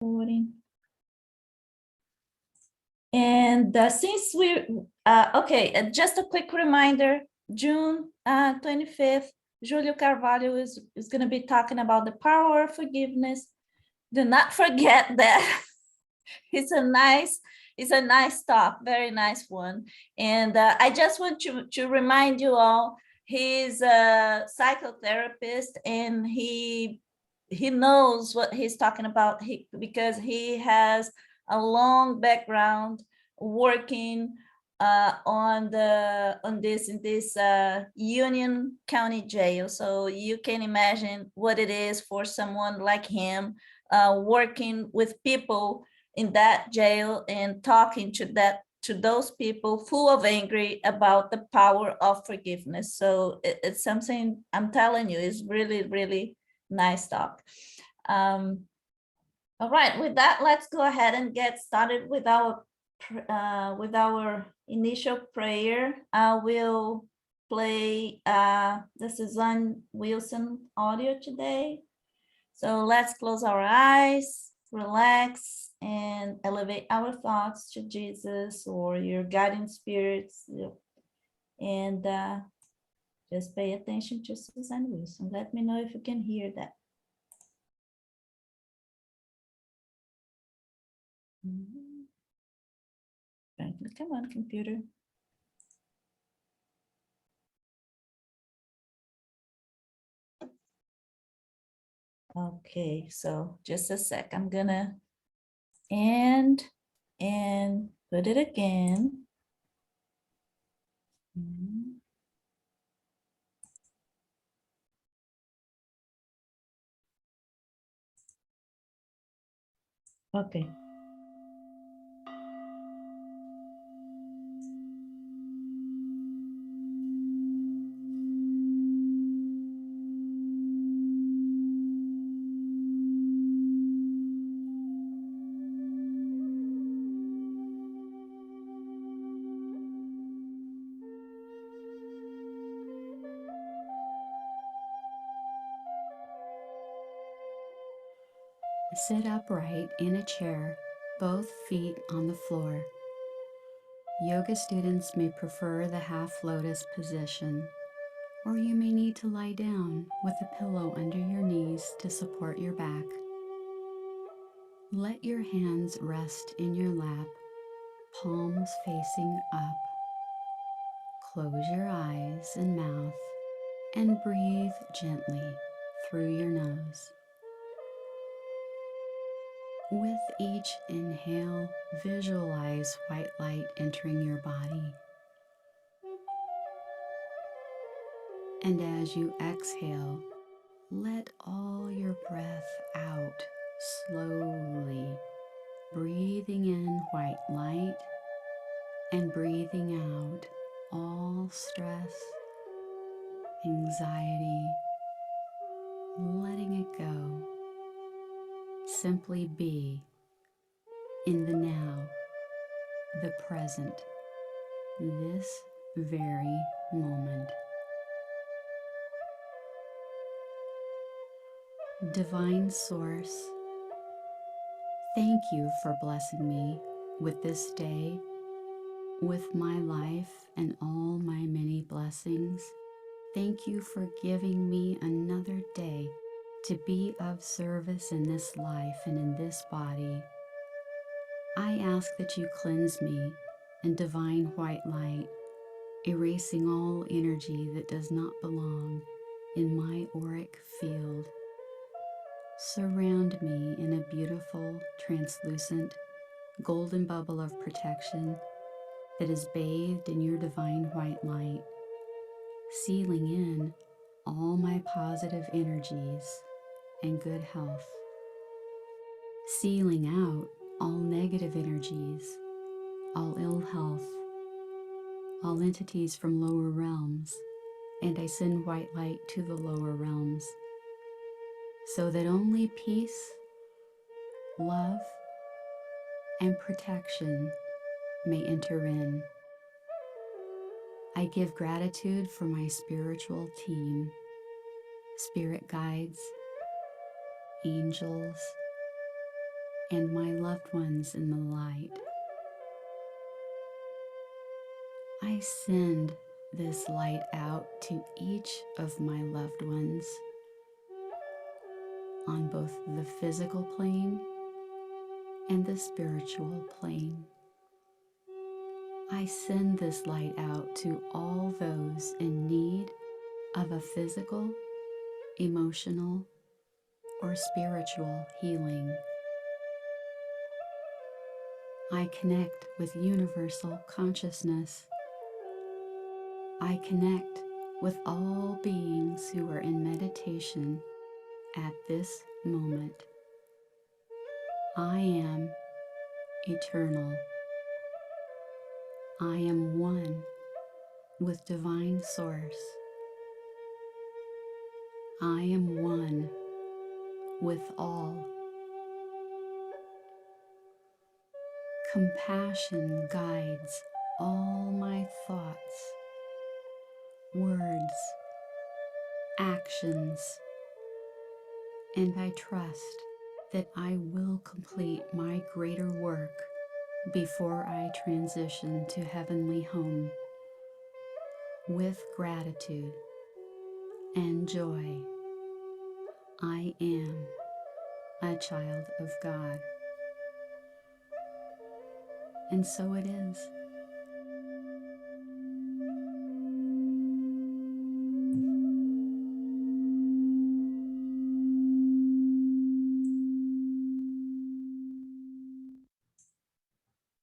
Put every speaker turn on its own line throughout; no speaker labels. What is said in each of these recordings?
Recording. And since we, okay, just a quick reminder, June 25th, Julio Carvalho is going to be talking about the power of forgiveness. Do not forget that. It's a nice talk, very nice one. And I just want to remind you all, he's a psychotherapist and he knows what he's talking about because he has a long background working in this Union County Jail. So you can imagine what it is for someone like him working with people in that jail and talking to those people full of anger about the power of forgiveness. So it's something, I'm telling you, is really, really nice talk. All right, with that, let's go ahead and get started with our initial prayer. I will play the Suzanne Wilson audio today. So let's close our eyes, relax, and elevate our thoughts to Jesus or your guiding spirits. And just pay attention to Suzanne Wilson. Let me know if you can hear that. Come on, computer. Okay, so just a sec. I'm gonna end and put it again. Okay.
Sit upright in a chair, both feet on the floor. Yoga students may prefer the half lotus position, or you may need to lie down with a pillow under your knees to support your back. Let your hands rest in your lap, palms facing up. Close your eyes and mouth and breathe gently through your nose. With each inhale, visualize white light entering your body. And as you exhale, let all your breath out slowly, breathing in white light and breathing out all stress, anxiety, letting it go. Simply be in the now, the present, this very moment. Divine Source, thank you for blessing me with this day, with my life and all my many blessings. Thank you for giving me another day to be of service in this life and in this body. I ask that you cleanse me in divine white light, erasing all energy that does not belong in my auric field. Surround me in a beautiful, translucent, golden bubble of protection that is bathed in your divine white light, sealing in all my positive energies and good health, sealing out all negative energies, all ill health, all entities from lower realms, and I send white light to the lower realms, so that only peace, love, and protection may enter in. I give gratitude for my spiritual team, spirit guides, angels, and my loved ones in the light. I send this light out to each of my loved ones on both the physical plane and the spiritual plane. I send this light out to all those in need of a physical, emotional, or spiritual healing. I connect with universal consciousness. I connect with all beings who are in meditation at this moment. I am eternal. I am one with Divine Source. I am one with all. Compassion guides all my thoughts, words, actions, and I trust that I will complete my greater work before I transition to heavenly home. With gratitude and joy, I am a child of God. And so it is.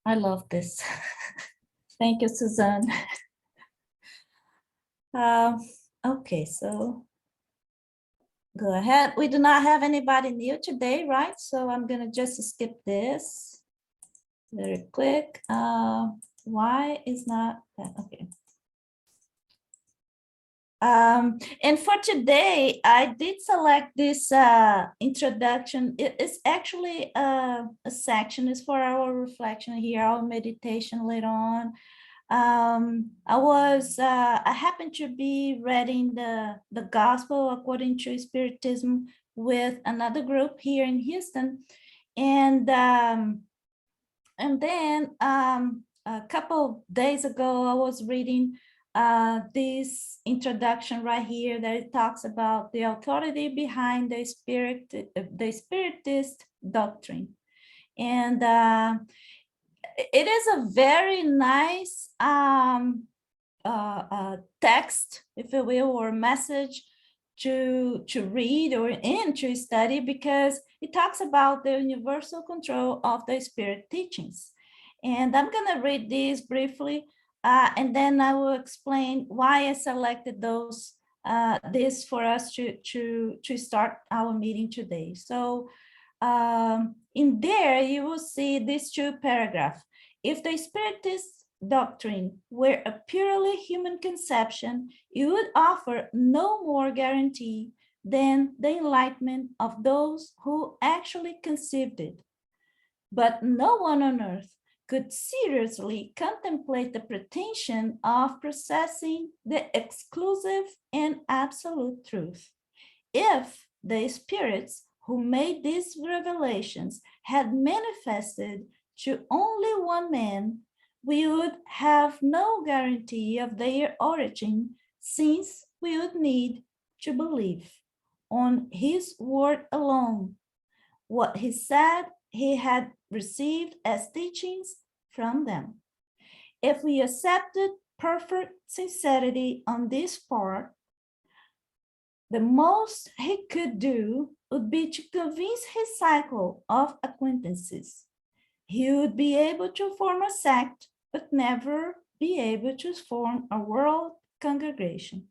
I love this. Thank you, Suzanne. Okay, so go ahead. We do not have anybody new today, right? So I'm gonna just skip this very quick. Why is not that? Okay. And for today, I did select this introduction. It is actually a section, is for our reflection here, our meditation later on. I happened to be reading the gospel according to Spiritism with another group here in Houston. And then a couple days ago, I was reading this introduction right here that it talks about the authority behind the Spiritist doctrine. And it is a very nice text, if you will, or message to read or to study, because it talks about the universal control of the spirit teachings. And I'm going to read this briefly, and then I will explain why I selected this for us to start our meeting today. So in there, you will see these two paragraphs. If the Spiritist doctrine were a purely human conception, it would offer no more guarantee than the enlightenment of those who actually conceived it. But no one on earth could seriously contemplate the pretension of possessing the exclusive and absolute truth. If the spirits who made these revelations had manifested to only one man, we would have no guarantee of their origin, since we would need to believe on his word alone, what he said he had received as teachings from them. If we accepted perfect sincerity on this part, the most he could do would be to convince his cycle of acquaintances. He would be able to form a sect, but never be able to form a world congregation.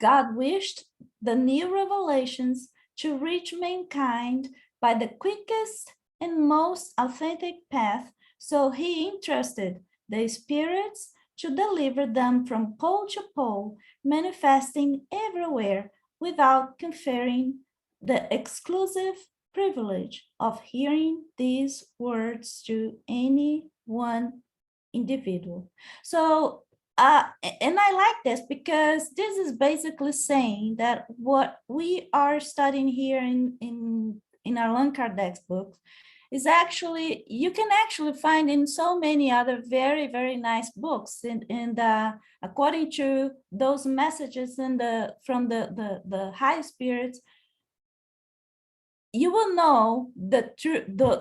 God wished the new revelations to reach mankind by the quickest and most authentic path, so he entrusted the spirits to deliver them from pole to pole, manifesting everywhere without conferring the exclusive privilege of hearing these words to any one individual. So, and I like this because this is basically saying that what we are studying here in in Allan Kardec's books, is actually, you can actually find in so many other very, very nice books. And according to those messages from the high spirits, you will know that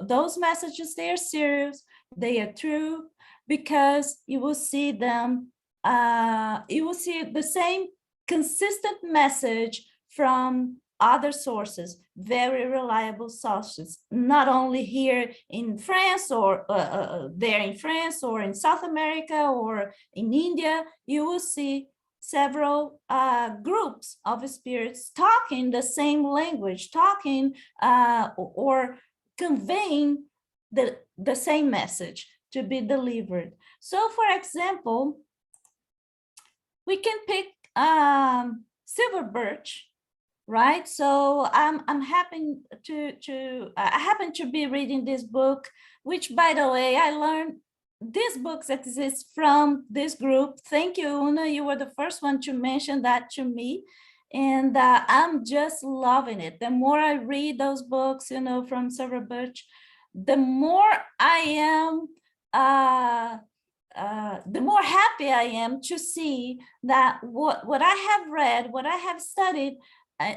those messages, they are serious, they are true, because you will see them, you will see the same consistent message from other sources, very reliable sources, not only here in France or there in France or in South America or in India. You will see several groups of spirits talking the same language, talking or conveying the same message to be delivered. So, for example, we can pick silver birch, right? So I'm happy I happen to be reading this book, which, by the way, I learned these books exist from this group. Thank you, Una. You were the first one to mention that to me. And I'm just loving it. The more I read those books, you know, from Silver Birch, the more I am, the more happy I am to see that what I have read, what I have studied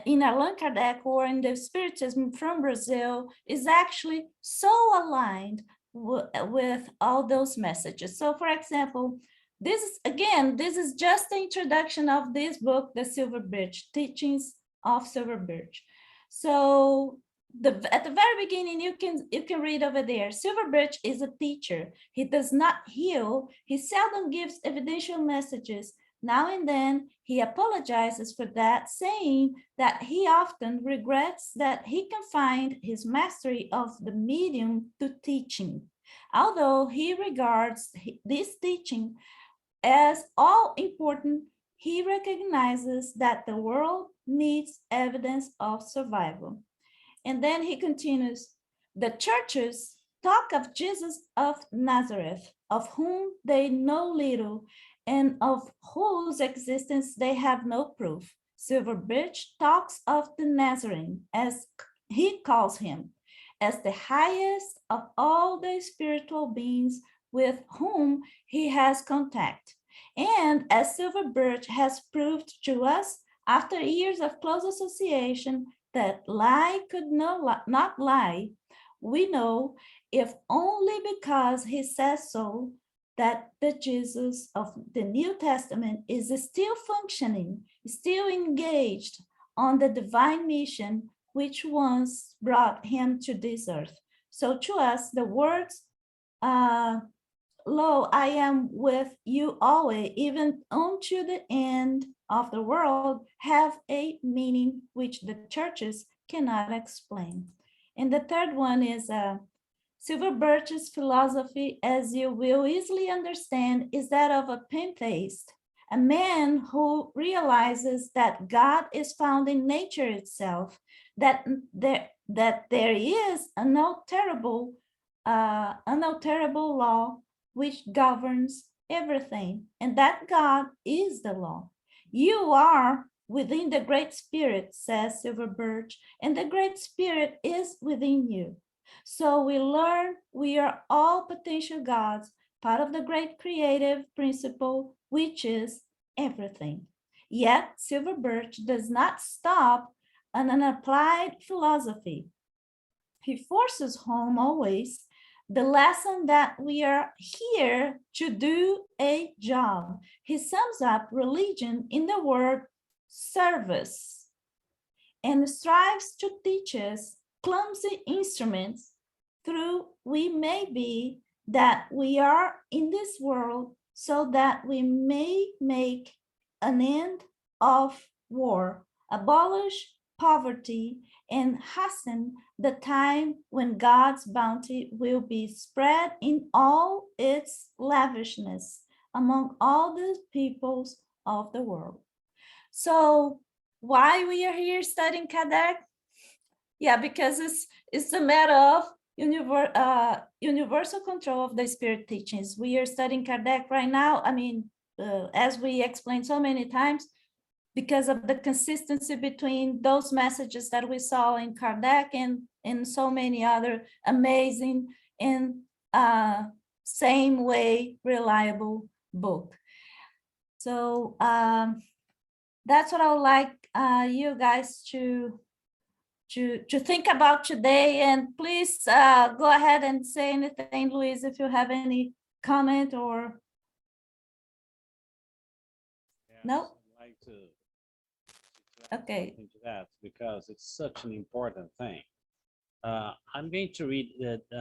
in Allan Kardec or in the Spiritism from Brazil is actually so aligned with all those messages. So, for example, this is just the introduction of this book, The Silver Birch, Teachings of Silver Birch. So at the very beginning, you can read over there, Silver Birch is a teacher. He does not heal. He seldom gives evidential messages. Now and then he apologizes for that, saying that he often regrets that he confined his mastery of the medium to teaching. Although he regards this teaching as all important, he recognizes that the world needs evidence of survival. And then he continues, the churches talk of Jesus of Nazareth, of whom they know little, and of whose existence they have no proof. Silver Birch talks of the Nazarene, as he calls him, as the highest of all the spiritual beings with whom he has contact. And as Silver Birch has proved to us, after years of close association, that lie could not lie, we know, if only because he says so, that the Jesus of the New Testament is still functioning, still engaged on the divine mission which once brought him to this earth. So to us, the words, lo, I am with you always, even unto the end of the world, have a meaning which the churches cannot explain. And the third one is Silver Birch's philosophy, as you will easily understand, is that of a pantheist, a man who realizes that God is found in nature itself, that there is an unalterable law which governs everything, and that God is the law. You are within the Great Spirit, says Silver Birch, and the Great Spirit is within you. So we learn we are all potential gods, part of the great creative principle, which is everything. Yet Silver Birch does not stop on an applied philosophy. He forces home always the lesson that we are here to do a job. He sums up religion in the word service and strives to teach us clumsy instruments through we may be that we are in this world so that we may make an end of war, abolish poverty, and hasten the time when God's bounty will be spread in all its lavishness among all the peoples of the world. So why we are here studying Kardec? Yeah, because it's a matter of universal control of the spirit teachings. We are studying Kardec right now. I mean, as we explained so many times, because of the consistency between those messages that we saw in Kardec and in so many other amazing and same way reliable book. So that's what I would like you guys to think about today. And please go ahead and say anything, Luis, if you have any comment or
Yes,
no?
I'd like to
Okay.
into that because it's such an important thing. I'm going to read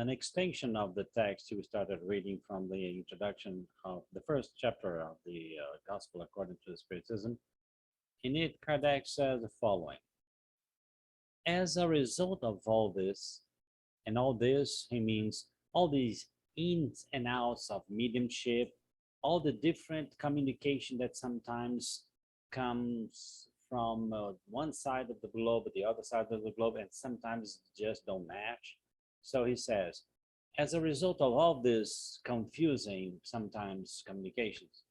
an extension of the text you started reading from the introduction of the first chapter of the Gospel according to Spiritism. In it, Kardec says the following: as a result of all this, and all this, he means all these ins and outs of mediumship, all the different communication that sometimes comes from one side of the globe or the other side of the globe, and sometimes just don't match. So he says, as a result of all this confusing, sometimes communications,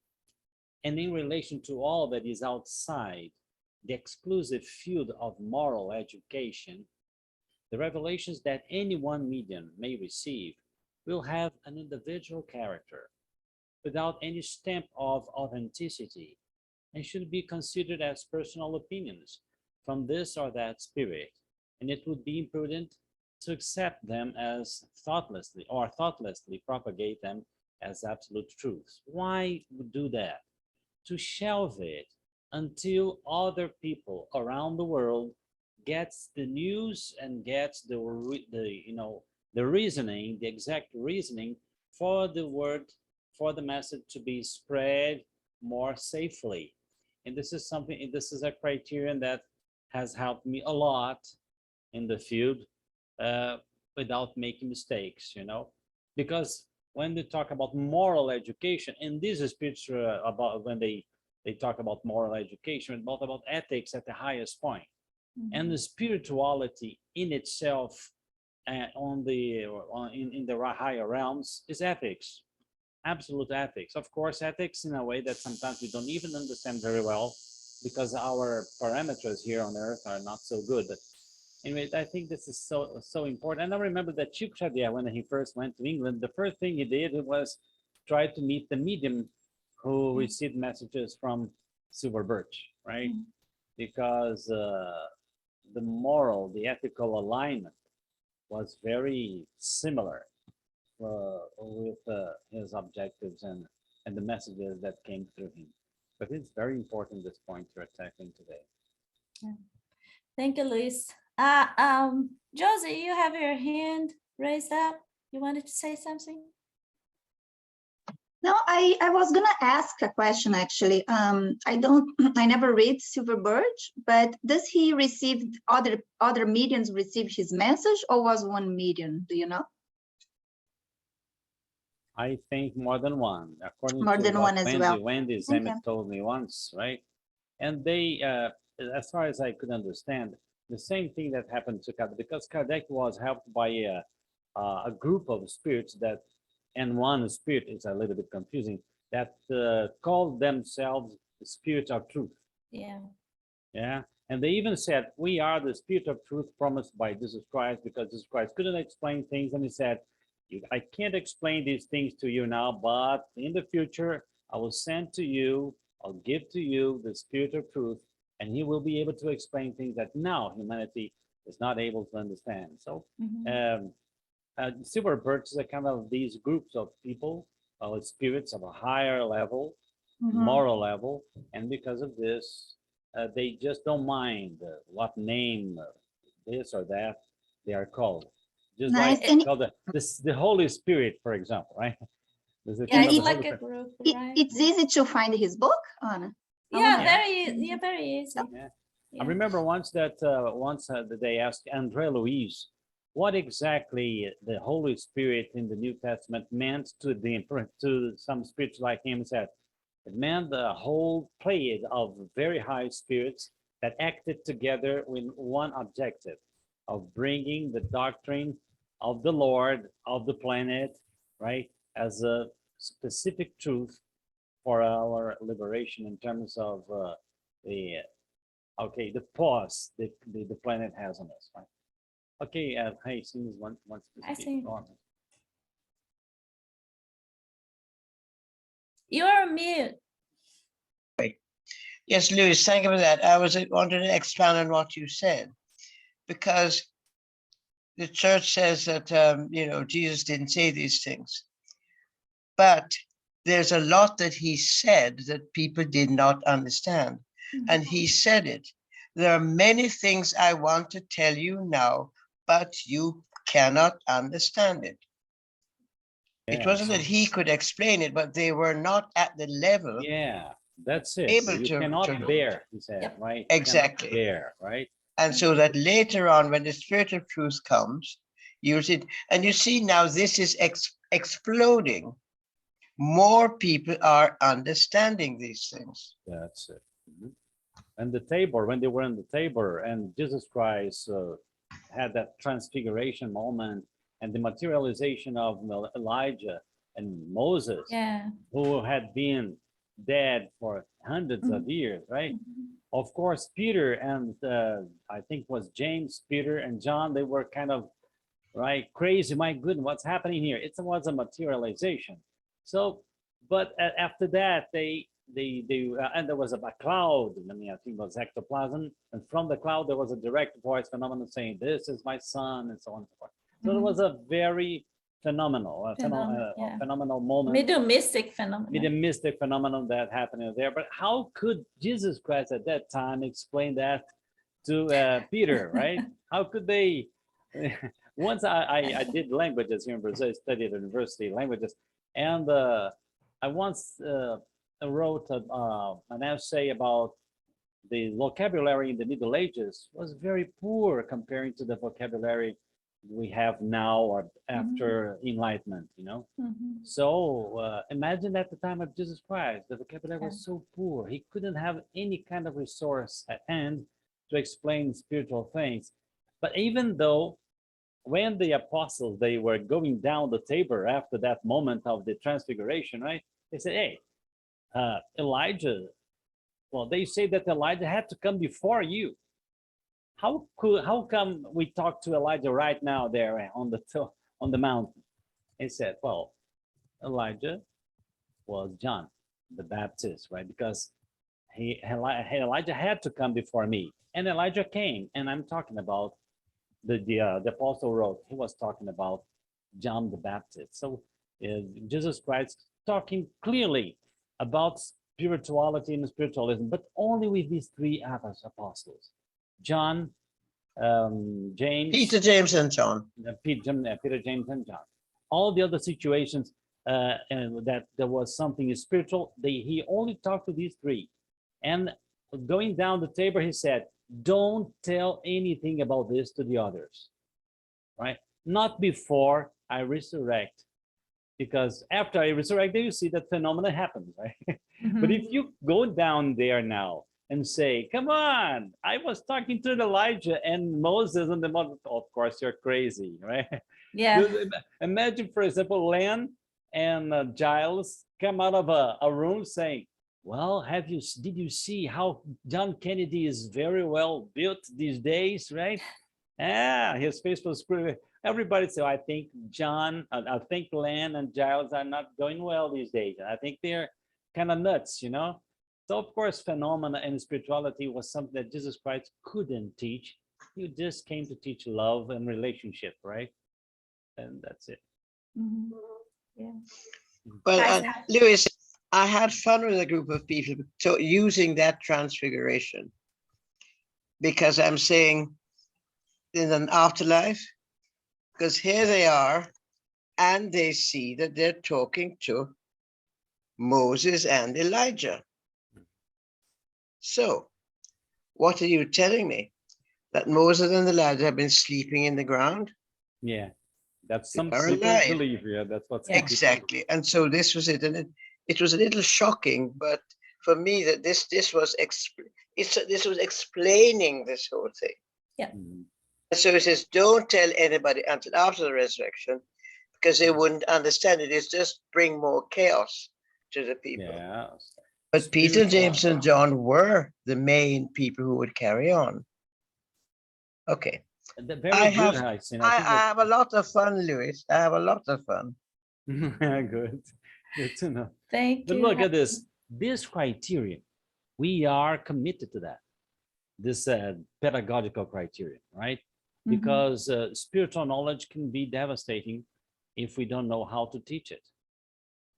and in relation to all that is outside the exclusive field of moral education, the revelations that any one medium may receive will have an individual character, without any stamp of authenticity, and should be considered as personal opinions from this or that spirit, and it would be imprudent to accept them as thoughtlessly propagate them as absolute truths. Why do that? To shelve it until other people around the world gets the news and gets the reasoning, the exact reasoning for the word, for the message to be spread more safely. And this is something, this is a criterion that has helped me a lot in the field without making mistakes, because when they talk about moral education, and this is picture about when they talk about moral education, about ethics at the highest point. And the spirituality in itself in the higher realms is ethics, absolute ethics. Of course, ethics in a way that sometimes we don't even understand very well because our parameters here on earth are not so good. But anyway, I think this is so important. And I remember that Chico Xavier, when he first went to England, the first thing he did was try to meet the medium who received messages from Silver Birch, right? Because the moral, the ethical alignment was very similar with his objectives and the messages that came through him. But it's very important, this point you're tackling today.
Yeah. Thank you, Luis. Josie, you have your hand raised up. You wanted to say something?
No, I was gonna ask a question actually. I never read Silver Birch, but does he receive other mediums receive his message, or was one medium? Do you know?
I think more than one, according
More
to
than
what
one as well.
Wendy
Okay.
Zemet told me once, right? And they, as far as I could understand, the same thing that happened to Kardec, because Kardec was helped by a group of spirits that, and one spirit is a little bit confusing, that called themselves the spirit of truth.
Yeah.
Yeah. And they even said, we are the spirit of truth promised by Jesus Christ, because Jesus Christ couldn't explain things. And he said, I can't explain these things to you now, but in the future, I will send to you, I'll give to you the spirit of truth, and he will be able to explain things that now humanity is not able to understand. So Silver Birch is a kind of these groups of people, spirits of a higher level, moral level, and because of this, they just don't mind what name this or that they are called. Just
Nice.
like
And
the Holy Spirit, for example, right?
Yeah,
kind of
it's
the
like
Holy
a
Spirit.
group, right?
it's easy to find his book, Anna.
Yeah,
Yeah.
very easy.
Yeah.
Yeah.
I remember once that they asked Andre Louise what exactly the Holy Spirit in the New Testament meant to some spirits like him. Said it meant the whole play of very high spirits that acted together with one objective of bringing the doctrine of the Lord of the planet, right, as a specific truth for our liberation in terms of the Okay, the pause the planet has on us, right? Okay, hey, since wants to
I
speak.
see.
Go on.
You're mute.
Yes, Louis, thank you for that. I wanted to expand on what you said, because the church says that, Jesus didn't say these things. But there's a lot that he said that people did not understand. And he said it. There are many things I want to tell you now, but you cannot understand it. It wasn't that he could explain it, but they were not at the level.
Yeah, that's it.
Able
You
to-
cannot
to-
bear, he said,
Yep.
right? You cannot
Exactly.
bear, right?
And so that later on, when the spirit of truth comes, use it. And you see now this is exploding. More people are understanding these things.
That's it. Mhm. And the table, when they were on the table, and Jesus Christ had that transfiguration moment, and the materialization of Elijah and Moses,
Yeah.
who had been dead for hundreds of years, right? Of course, Peter and I think it was James, Peter, and John, they were kind of right crazy. My goodness, what's happening here? It was a materialization. So, but after that, and there was a cloud. I mean, I think it was ectoplasm, and from the cloud there was a direct voice phenomenon saying, "This is my son," and so on and so forth. So it was a very phenomenal moment.
Mediumistic phenomenon.
Mediumistic phenomenon that happened there. But how could Jesus Christ at that time explain that to Peter, right? How could they? Once I did languages here in Brazil, I studied at university languages, and I once wrote an essay about the vocabulary in the Middle Ages was very poor comparing to the vocabulary we have now or after Enlightenment, you know. So imagine at the time of Jesus Christ, the vocabulary was so poor. He couldn't have any kind of resource at hand to explain spiritual things. But even though when the apostles, they were going down the table after that moment of the transfiguration, right? They said, hey, Elijah, well, they say that Elijah had to come before you. How come we talk to Elijah right now there on the mountain? He said, well, Elijah was John the Baptist, right? Because Elijah had to come before me, and Elijah came, and I'm talking about the apostle wrote. He was talking about John the Baptist. So Jesus Christ talking clearly about spirituality and spiritualism, but only with these three apostles: John, James,
Peter, James, and John.
Peter, James, and John. All the other situations and that there was something spiritual, he only talked to these three. And going down the table, he said, don't tell anything about this to the others, right? Not before I resurrect, because after I resurrect, you see that phenomena happens, right? But if you go down there now and say, come on, I was talking to Elijah and Moses on the mountain, of course, you're crazy, right?
Yeah.
Imagine, for example, Len and Giles come out of a room saying, well, did you see how John Kennedy is very well built these days, right? His face was pretty. Everybody said, I think I think Len and Giles are not going well these days. I think they're kind of nuts, you know? So of course, phenomena and spirituality was something that Jesus Christ couldn't teach. He just came to teach love and relationship, right? And that's it.
Yeah.
But Louis, I had fun with a group of people using that transfiguration, because I'm saying in an afterlife, because here they are and they see that they're talking to Moses and Elijah. So what are you telling me? That Moses and Elijah have been sleeping in the ground?
Yeah, that's some
Are
people
alive.
believe. Yeah, that's what's
Exactly. And so this was it. And it was a little shocking, but for me that this was explaining this whole thing.
Yeah.
So it says, don't tell anybody until after the resurrection, because they wouldn't understand it. It's just bring more chaos to the people.
Yeah.
But Peter, James,
spiritual.
and John were the main people who would carry on. Okay.
Very
I
good,
have
Hyacinth.
I,
think
I have a lot of fun, Louis. I have a lot of fun.
good. Good to know.
Thank
But
you.
look at this criterion. We are committed to that. This pedagogical criterion, right?
Mhm.
Because spiritual knowledge can be devastating if we don't know how to teach it,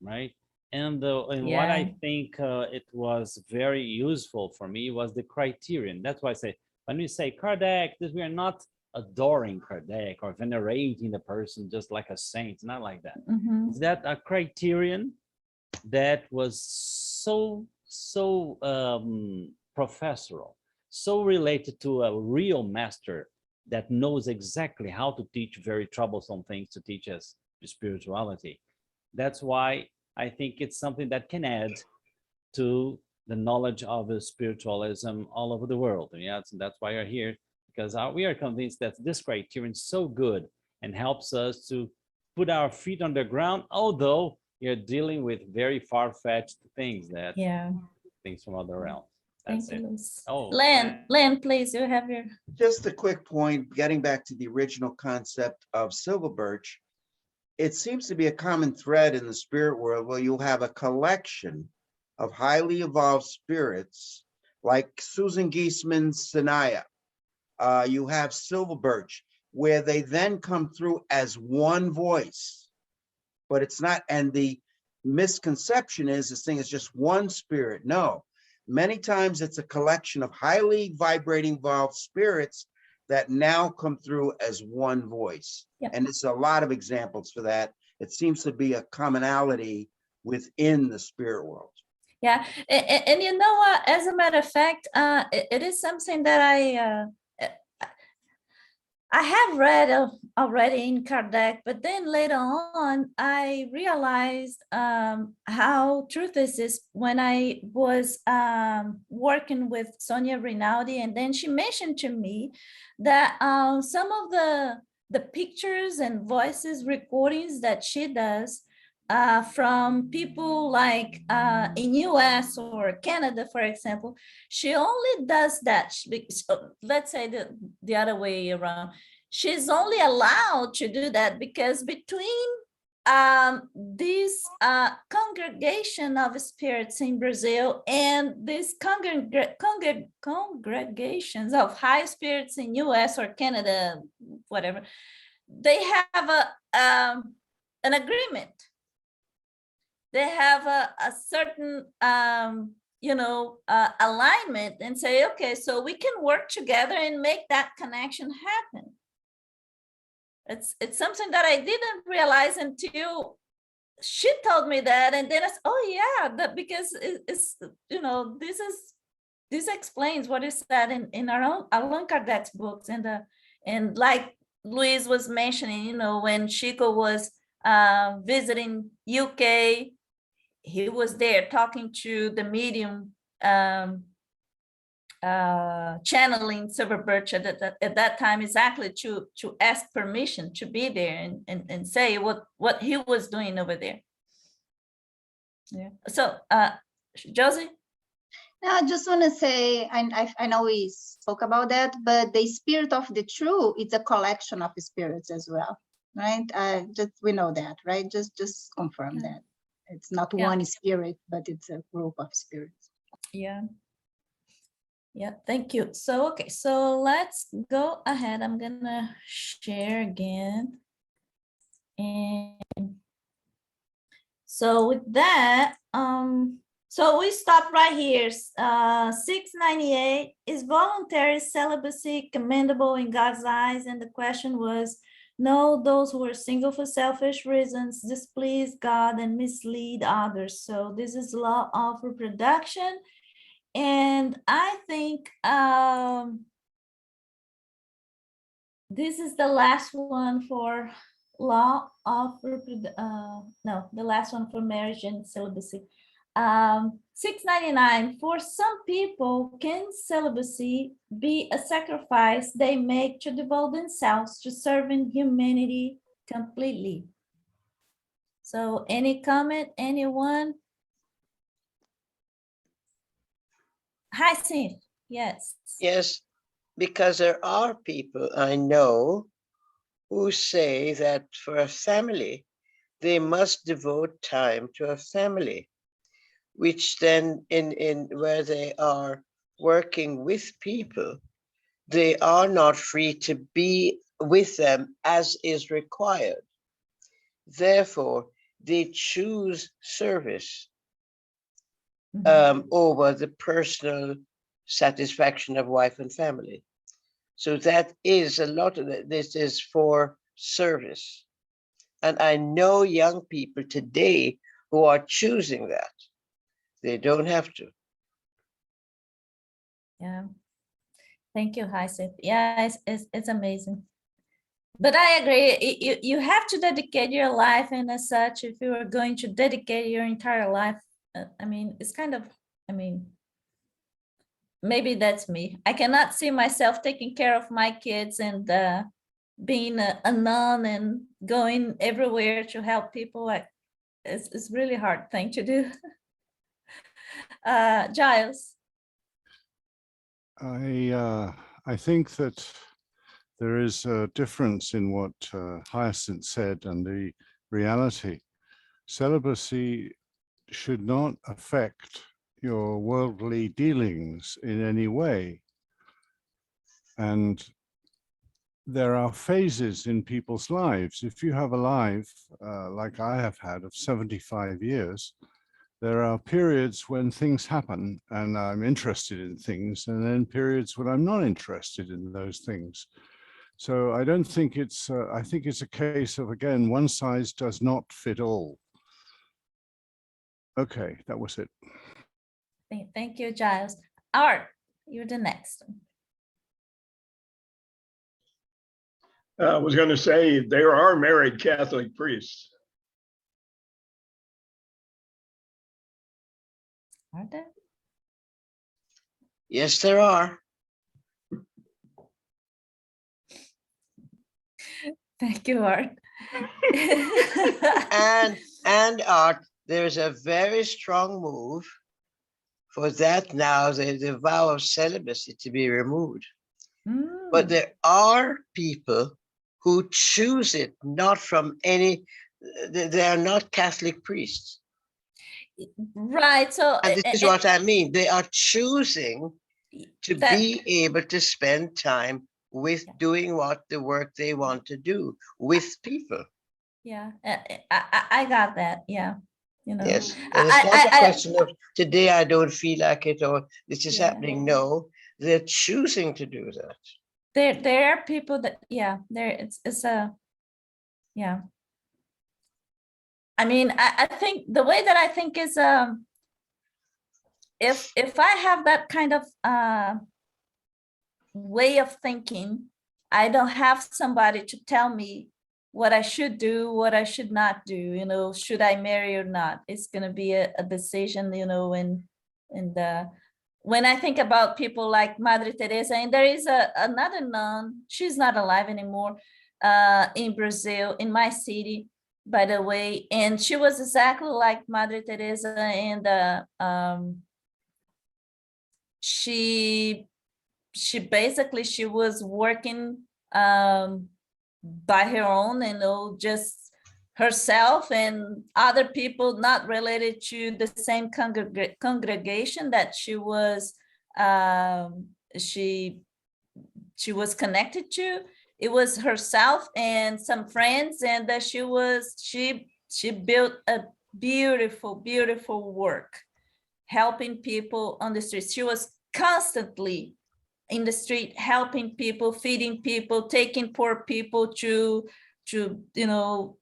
right? And what I
Yeah.
think it was very useful for me was the criterion. That's why I say, when we say Kardec, this, we are not adoring Kardec or venerating the person just like a saint, not like that.
Mhm.
Is that a criterion that was so professorial, so related to a real master that knows exactly how to teach very troublesome things to teach us spirituality. That's why I think it's something that can add to the knowledge of spiritualism all over the world. And yeah, that's why we're here, because we are convinced that this criterion is so good and helps us to put our feet on the ground, although you're dealing with very far-fetched things, that
Yeah.
things from other realms.
Thank
That's
you,
it.
Luis.
Oh,
Len, please, you have your.
Just a quick point, getting back to the original concept of silver birch, it seems to be a common thread in the spirit world where you'll have a collection of highly evolved spirits like Susan Geisman's Sanaya. You have silver birch, where they then come through as one voice, but it's not. And the misconception is this thing is just one spirit. No, many times it's a collection of highly vibrating evolved spirits that now come through as one voice.
Yep.
And it's a lot of examples for that. It seems to be a commonality within the spirit world.
Yeah, and you know what? As a matter of fact, it is something that I have read already in Kardec, but then later on, I realized how true this is when I was working with Sonia Rinaldi, and then she mentioned to me that some of the pictures and voices recordings that she does from people like in US or Canada, for example, she only does that. So let's say the other way around. She's only allowed to do that because between this congregation of spirits in Brazil and these congregations of high spirits in US or Canada, whatever, they have an agreement. They have a certain alignment and say, okay, so we can work together and make that connection happen. It's something that I didn't realize until she told me that, and then I said, oh yeah, that because it's this explains what is said in our own Allan Kardec's books, and like Luis was mentioning, when Chico was visiting UK, he was there talking to the medium, channeling Silver Birch at that time, exactly to ask permission to be there and say what he was doing over there. Yeah. So, Josie?
No, I just want to say, I know we spoke about that, but the spirit of the true, it's a collection of spirits as well, right? We know that, right? Just confirm that. It's not one spirit, but it's a group of spirits.
Yeah. Yeah, thank you. So, okay, so let's go ahead. I'm gonna share again. And so with that, so we stop right here. 698, is voluntary celibacy commendable in God's eyes? And the question was, no, those who are single for selfish reasons displease God and mislead others. So this is law of reproduction. And I think this is the last one for law of the last one for marriage and celibacy. 699, for some people, can celibacy be a sacrifice they make to devote themselves to serving humanity completely? So any comment, anyone? Hyacinth, yes.
Yes, because there are people I know who say that for a family, they must devote time to a family, which then in where they are working with people, they are not free to be with them as is required. Therefore, they choose service over the personal satisfaction of wife and family. So that is a lot of it. This is for service. And I know young people today who are choosing that. They don't have to.
Yeah. Thank you, Hyacinth. Yeah, it's amazing. But I agree, you have to dedicate your life, and as such, if you are going to dedicate your entire life, I mean, it's kind of, I mean, maybe that's me. I cannot see myself taking care of my kids and being a nun and going everywhere to help people. It's really hard thing to do. Giles.
I think that there is a difference in what Hyacinth said and the reality. Celibacy should not affect your worldly dealings in any way. And there are phases in people's lives. If you have a life like I have had of 75 years, there are periods when things happen and I'm interested in things, and then periods when I'm not interested in those things. So I don't think it's, I think it's a case of, again, one size does not fit all. Okay, that was it.
Thank you, Giles. Art, you're the next.
I was going to say there are married Catholic priests.
Are there?
Yes, there are.
Thank you, Art.
And Art, there's a very strong move for that now, the vow of celibacy to be removed. But there are people who choose it not from any, they are not Catholic priests.
Right, so
And this is what I mean. They are choosing to be able to spend time with doing what the work they want to do with people.
Yeah, I got that. Yeah, you know.
Yes, and it's not a question of today I don't feel like it or this is happening. No, they're choosing to do that.
There are people that, yeah, there it's a, yeah. I mean, I think the way that I think is if I have that kind of way of thinking, I don't have somebody to tell me what I should do, what I should not do, you know, should I marry or not? It's gonna be a decision, you know, and when I think about people like Madre Teresa, and there is another nun, she's not alive anymore, in Brazil, in my city, by the way, and she was exactly like Madre Teresa, and she basically, she was working by her own, you know, just herself and other people not related to the same congregation that she was she was connected to. It was herself and some friends, and that she built a beautiful work helping people on the streets. She was constantly in the street helping people, feeding people, taking poor people to you know,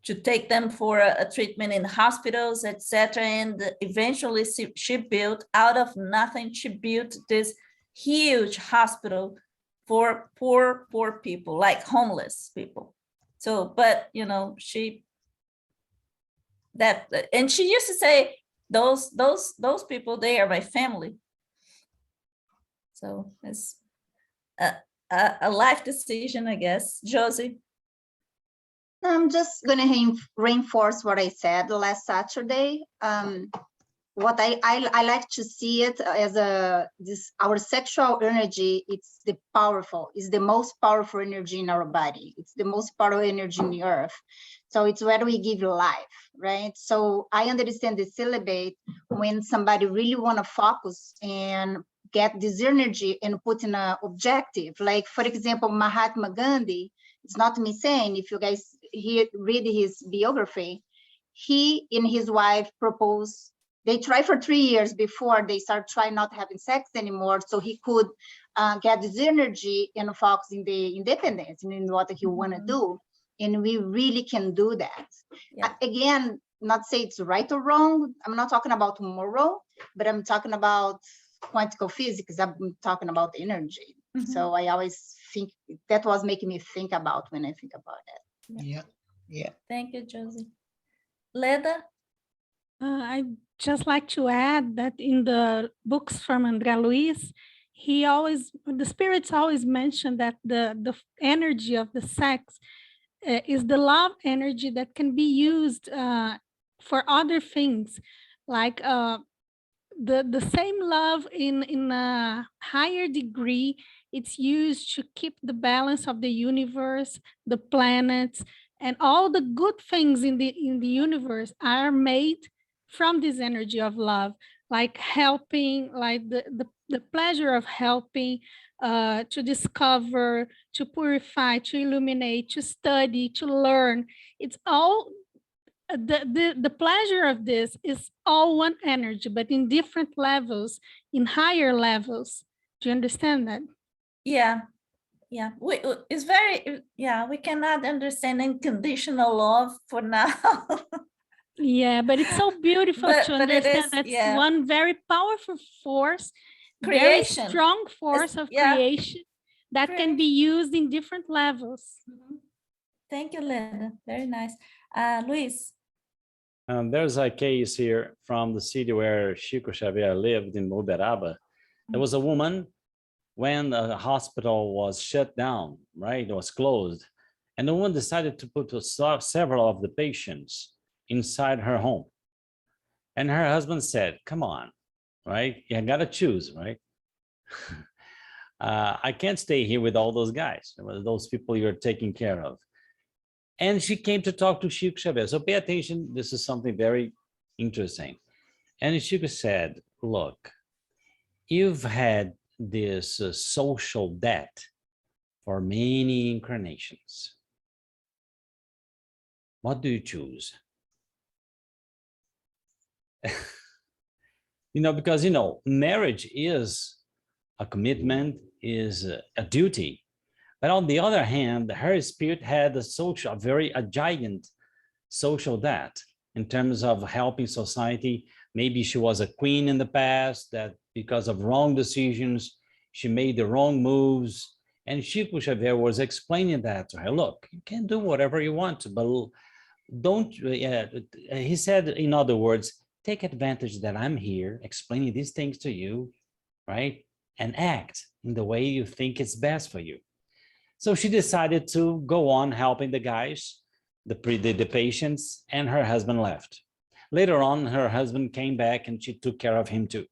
to take them for a treatment in hospitals, etc. And eventually she built, out of nothing, she built this huge hospital for poor people, like homeless people. So, but you know, and she used to say, those people, they are my family. So it's a life decision, I guess. Josie?
I'm just going to reinforce what I said last Saturday. what I like to see it as our sexual energy. It's the most powerful energy in our body. It's the most powerful energy in the earth. So it's where we give life, right? So I understand the celibate when somebody really want to focus and get this energy and put in an objective. Like, for example, Mahatma Gandhi, it's not me saying, if you guys read his biography, he and his wife proposed, they tried for 3 years before they start trying not having sex anymore, so he could get this energy and focus in the independence and in what he want to do. And we really can do that.
Yeah.
Again, not say it's right or wrong. I'm not talking about moral, but I'm talking about quantum physics. I'm talking about energy. So I always think that was making me think about when I think about that.
Yeah, yeah.
Thank you, Josie. Leda?
I just like to add that in the books from André Luiz, the spirits always mention that the energy of the sex is the love energy that can be used for other things, like the same love in a higher degree. It's used to keep the balance of the universe, the planets, and all the good things in the universe are made from this energy of love, like helping, like the pleasure of helping, to discover, to purify, to illuminate, to study, to learn. It's all the pleasure of this is all one energy, but in different levels, in higher levels. Do you understand that?
Yeah. It's very, we cannot understand unconditional love for now.
Yeah, but it's so beautiful to
but it
understand
is,
that's one very powerful force, very
Creation.
strong force of creation that can be used in different levels.
Thank you, Linda. Very nice. Luis?
There's a case here from the city where Chico Xavier lived in Uberaba. There was a woman when the hospital was shut down, right? It was closed. And the woman decided to put several of the patients inside her home. And her husband said, come on, right? You gotta choose, right? I can't stay here with all those guys, those people you're taking care of. And she came to talk to Chico Xavier. So pay attention, this is something very interesting. And Chico said, look, you've had this social debt for many incarnations. What do you choose? Because, marriage is a commitment, is a duty. But on the other hand, her spirit had a giant social debt in terms of helping society. Maybe she was a queen in the past that because of wrong decisions, she made the wrong moves. And Chico Xavier was explaining that to her. Look, you can do whatever you want to, but don't, he said, in other words, take advantage that I'm here explaining these things to you, right? And act in the way you think it's best for you. So she decided to go on helping the guys, the patients, and her husband left. Later on, her husband came back and she took care of him too.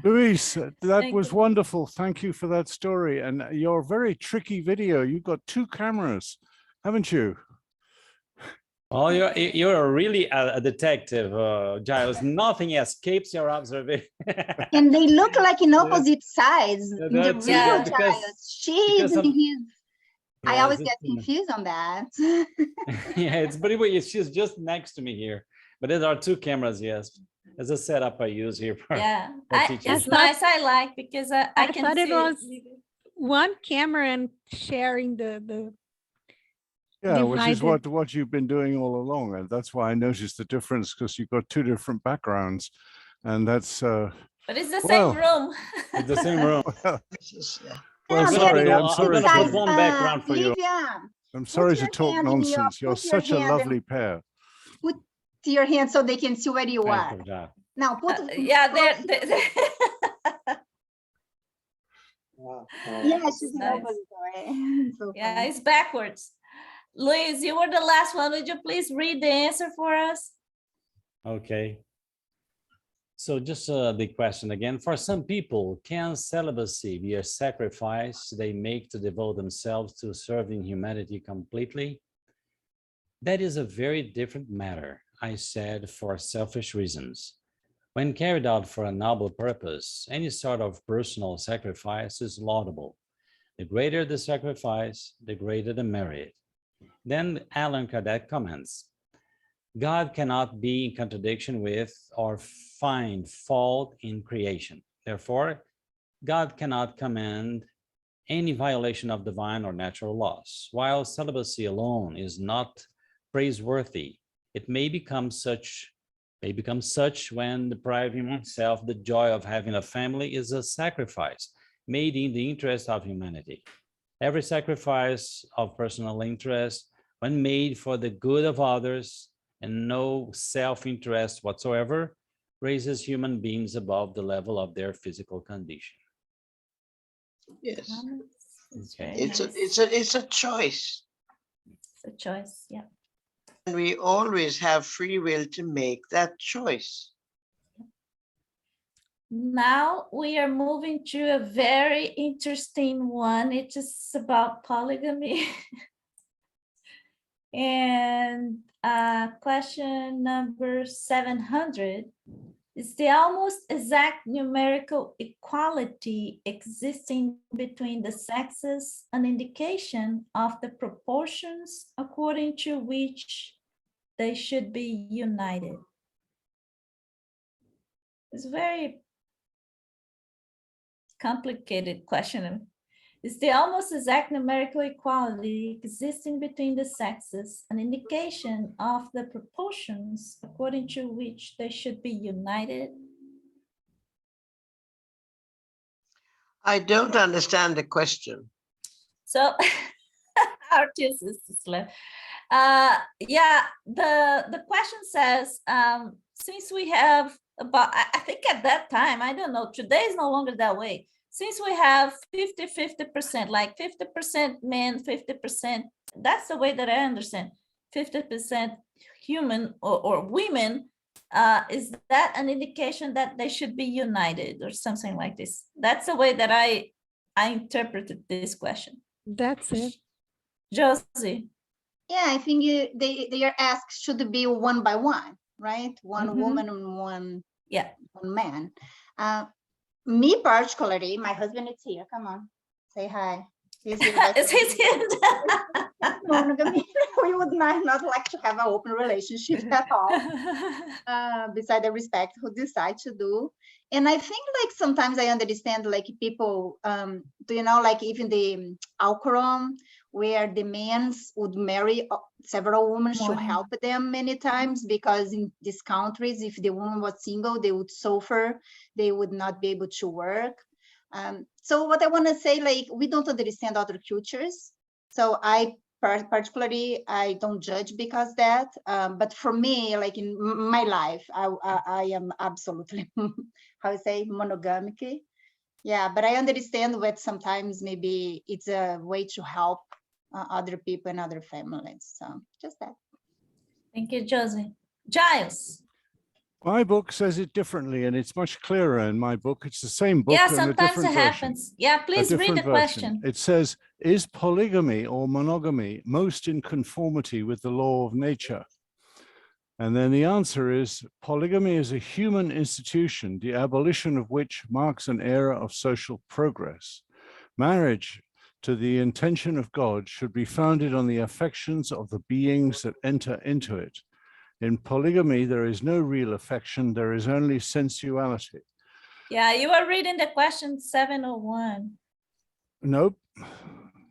Luis, that was wonderful. Thank you for that story. And your very tricky video, you've got 2 cameras, haven't you?
Oh, you're really a detective, Giles. Nothing escapes your observation.
And they look like in opposite sides.
Yeah,
In the
that's-
real
yeah,
Giles. She's in his. I
Yeah,
always
this-
get confused on that.
Yeah, it's pretty weird. She's just next to me here. But there are 2 cameras, yes. As a setup I use here for, for teaching.
It's nice. I like because I can
thought it
see.
was one camera and sharing the
Yeah, which is
divided.
what you've been doing all along. And that's why I noticed the difference, because you've got 2 different backgrounds. And that's
But it's the
well,
same room.
It's the same room.
well,
I'm
sorry,
gonna
I'm sorry.
put
Guys,
one background for you.
Livia,
I'm sorry to
your
talk
hand in your-
nonsense. You're
put your
such a
hand in-
lovely pair.
put your hand so they can see where you
Nice
are.
job.
Now put.
Yeah,
Yeah, she's in
Nice.
opposite way. So
yeah,
funny.
it's backwards. Luis, you were the last one. Would you please read the answer for us?
Okay. So just the question again, for some people, can celibacy be a sacrifice they make to devote themselves to serving humanity completely? That is a very different matter, I said, for selfish reasons. When carried out for a noble purpose, any sort of personal sacrifice is laudable. The greater the sacrifice, the greater the merit. Then Allan Kardec comments, God cannot be in contradiction with or find fault in creation. Therefore, God cannot command any violation of divine or natural laws. While celibacy alone is not praiseworthy, it may become such when depriving oneself the joy of having a family is a sacrifice made in the interest of humanity. Every sacrifice of personal interest, when made for the good of others and no self-interest whatsoever, raises human beings above the level of their physical condition.
Yes,
Okay.
it's a choice.
It's a choice, yeah.
And we always have free will to make that choice.
Now we are moving to a very interesting one. It is about polygamy. And question number 700. Is the almost exact numerical equality existing between the sexes an indication of the proportions according to which they should be united? It's a very complicated question. Is the almost exact numerical equality existing between the sexes an indication of the proportions according to which they should be united?
I don't understand the question.
So, our two sisters left. Yeah, the question says, since we have about, I think at that time, I don't know, today is no longer that way. Since we have 50-50%, like 50% men, 50%, that's the way that I understand, 50% human or women, is that an indication that they should be united or something like this? That's the way that I interpreted this question.
That's it.
Josie.
Yeah, I think they are asked, should it be one by one, right? One
Mhm.
woman and one man. Me particularly, my husband is here. Come on, say hi. He's here.
Is his hand?
Monogamy. We would not like to have an open relationship at all. Beside the respect who decide to do. And I think like sometimes I understand like people, do you know, like even the Alcoron, where the men would marry several women to help them many times, because in these countries, if the woman was single, they would suffer, they would not be able to work. So what I want to say, like, we don't understand other cultures. So I particularly, I don't judge because that, but for me, like in my life, I am absolutely, how to say, monogamic. Yeah, but I understand what sometimes maybe it's a way to help other people and other families. So just that.
Thank you, Josie. Giles.
My book says it differently, and it's much clearer in my book. It's the same book.
Yeah,
and a
sometimes
different
it
version.
happens. Yeah, please read
different
the question.
It says, is polygamy or monogamy most in conformity with the law of nature? And then the answer is, polygamy is a human institution, the abolition of which marks an era of social progress. Marriage, to the intention of God, should be founded on the affections of the beings that enter into it. In polygamy, there is no real affection, there is only sensuality.
Yeah, you are reading the question 701.
Nope.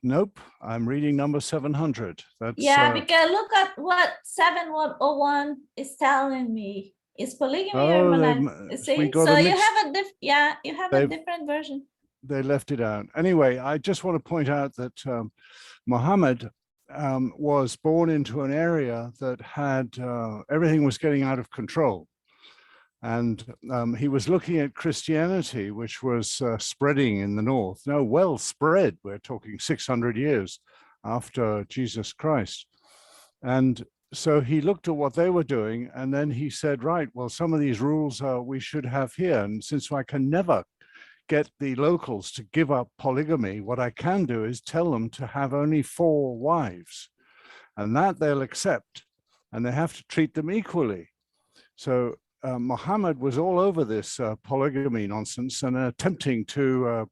Nope. I'm reading number 700. That's
yeah, because look at what 701 is telling me. Is polygamy or monogamy? See, so you have a different version.
They left it out. Anyway, I just want to point out that Muhammad was born into an area that had everything was getting out of control. And he was looking at Christianity, which was spreading in the north. No, well spread. We're talking 600 years after Jesus Christ. And so he looked at what they were doing, and then he said, right, well, some of these rules we should have here. And since I can never get the locals to give up polygamy, what I can do is tell them to have only 4 wives, and that they'll accept, and they have to treat them equally. So Muhammad was all over this polygamy nonsense and attempting to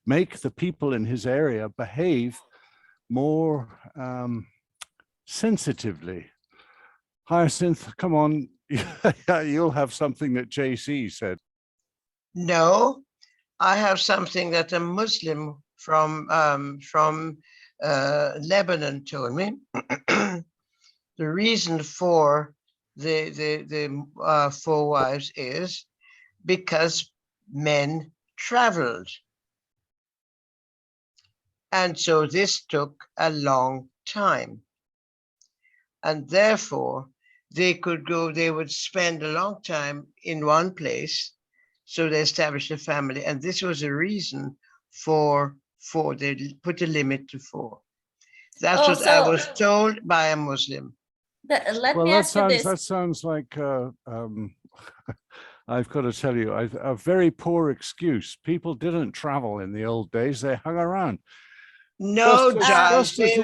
make the people in his area behave more sensitively. Hyacinth, come on, you'll have something that JC said.
No, I have something that a Muslim from Lebanon told me. The reason for the 4 wives is because men traveled. And so this took a long time. And therefore, they would spend a long time in one place. So they established a family. And this was a reason for 4. They put a limit to 4. That's what I was told by a Muslim.
Let me ask you this.
That sounds like, I've got to tell you, a very poor excuse. People didn't travel in the old days, they hung around.
No,
just
Giles,
as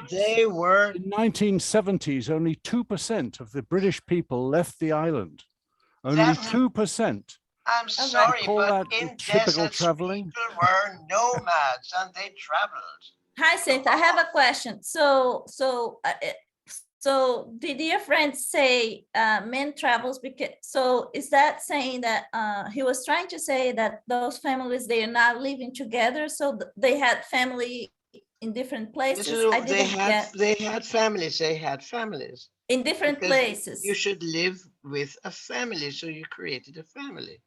they were.
In 1970s, only 2% of the British people left the island. Only 2%.
I'm sorry,
Call
but
that
in
typical
deserts,
traveling?
people were nomads and they traveled.
Hyacinth, I have a question. So did your friend say men travels because, so is that saying that he was trying to say that those families, they are not living together, so they had family in different places?
They had families.
In different places.
You should live with a family, so you created a family.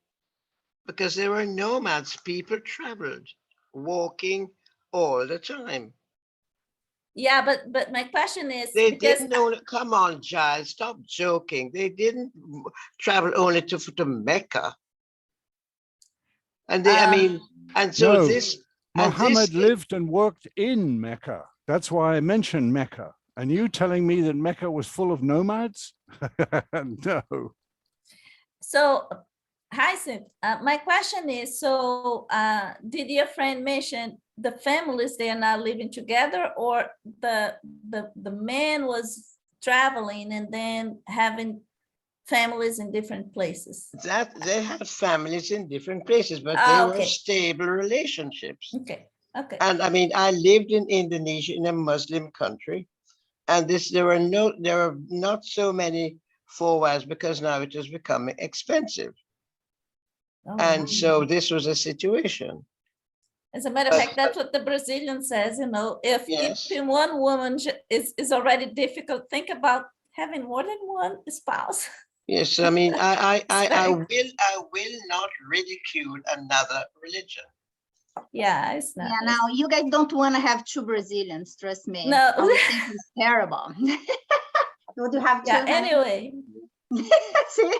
Because there were nomads, people traveled, walking all the time.
Yeah, but my question is,
They
because
didn't only, come on, Giles, stop joking. They didn't travel only to Mecca. And they, and so
No,
this.
Muhammad lived and worked in Mecca. That's why I mentioned Mecca. And you telling me that Mecca was full of nomads? No.
So, Hyacinth, my question is, so did your friend mention the families, they are not living together, or the man was traveling and then having families in different places?
That they had families in different places, but they were stable relationships.
Okay.
And I lived in Indonesia, in a Muslim country, and there were not so many 4 wives because now it is becoming expensive. And so this was a situation.
As a matter of fact, that's what the Brazilian says, if keeping one woman is already difficult, think about having more than one spouse.
Yes, I will not ridicule another religion.
Yeah, it's not.
Yeah, now you guys don't want to have 2 Brazilians, trust me.
No.
I would think it's terrible. Would you have 2?
Yeah, anyway.
See?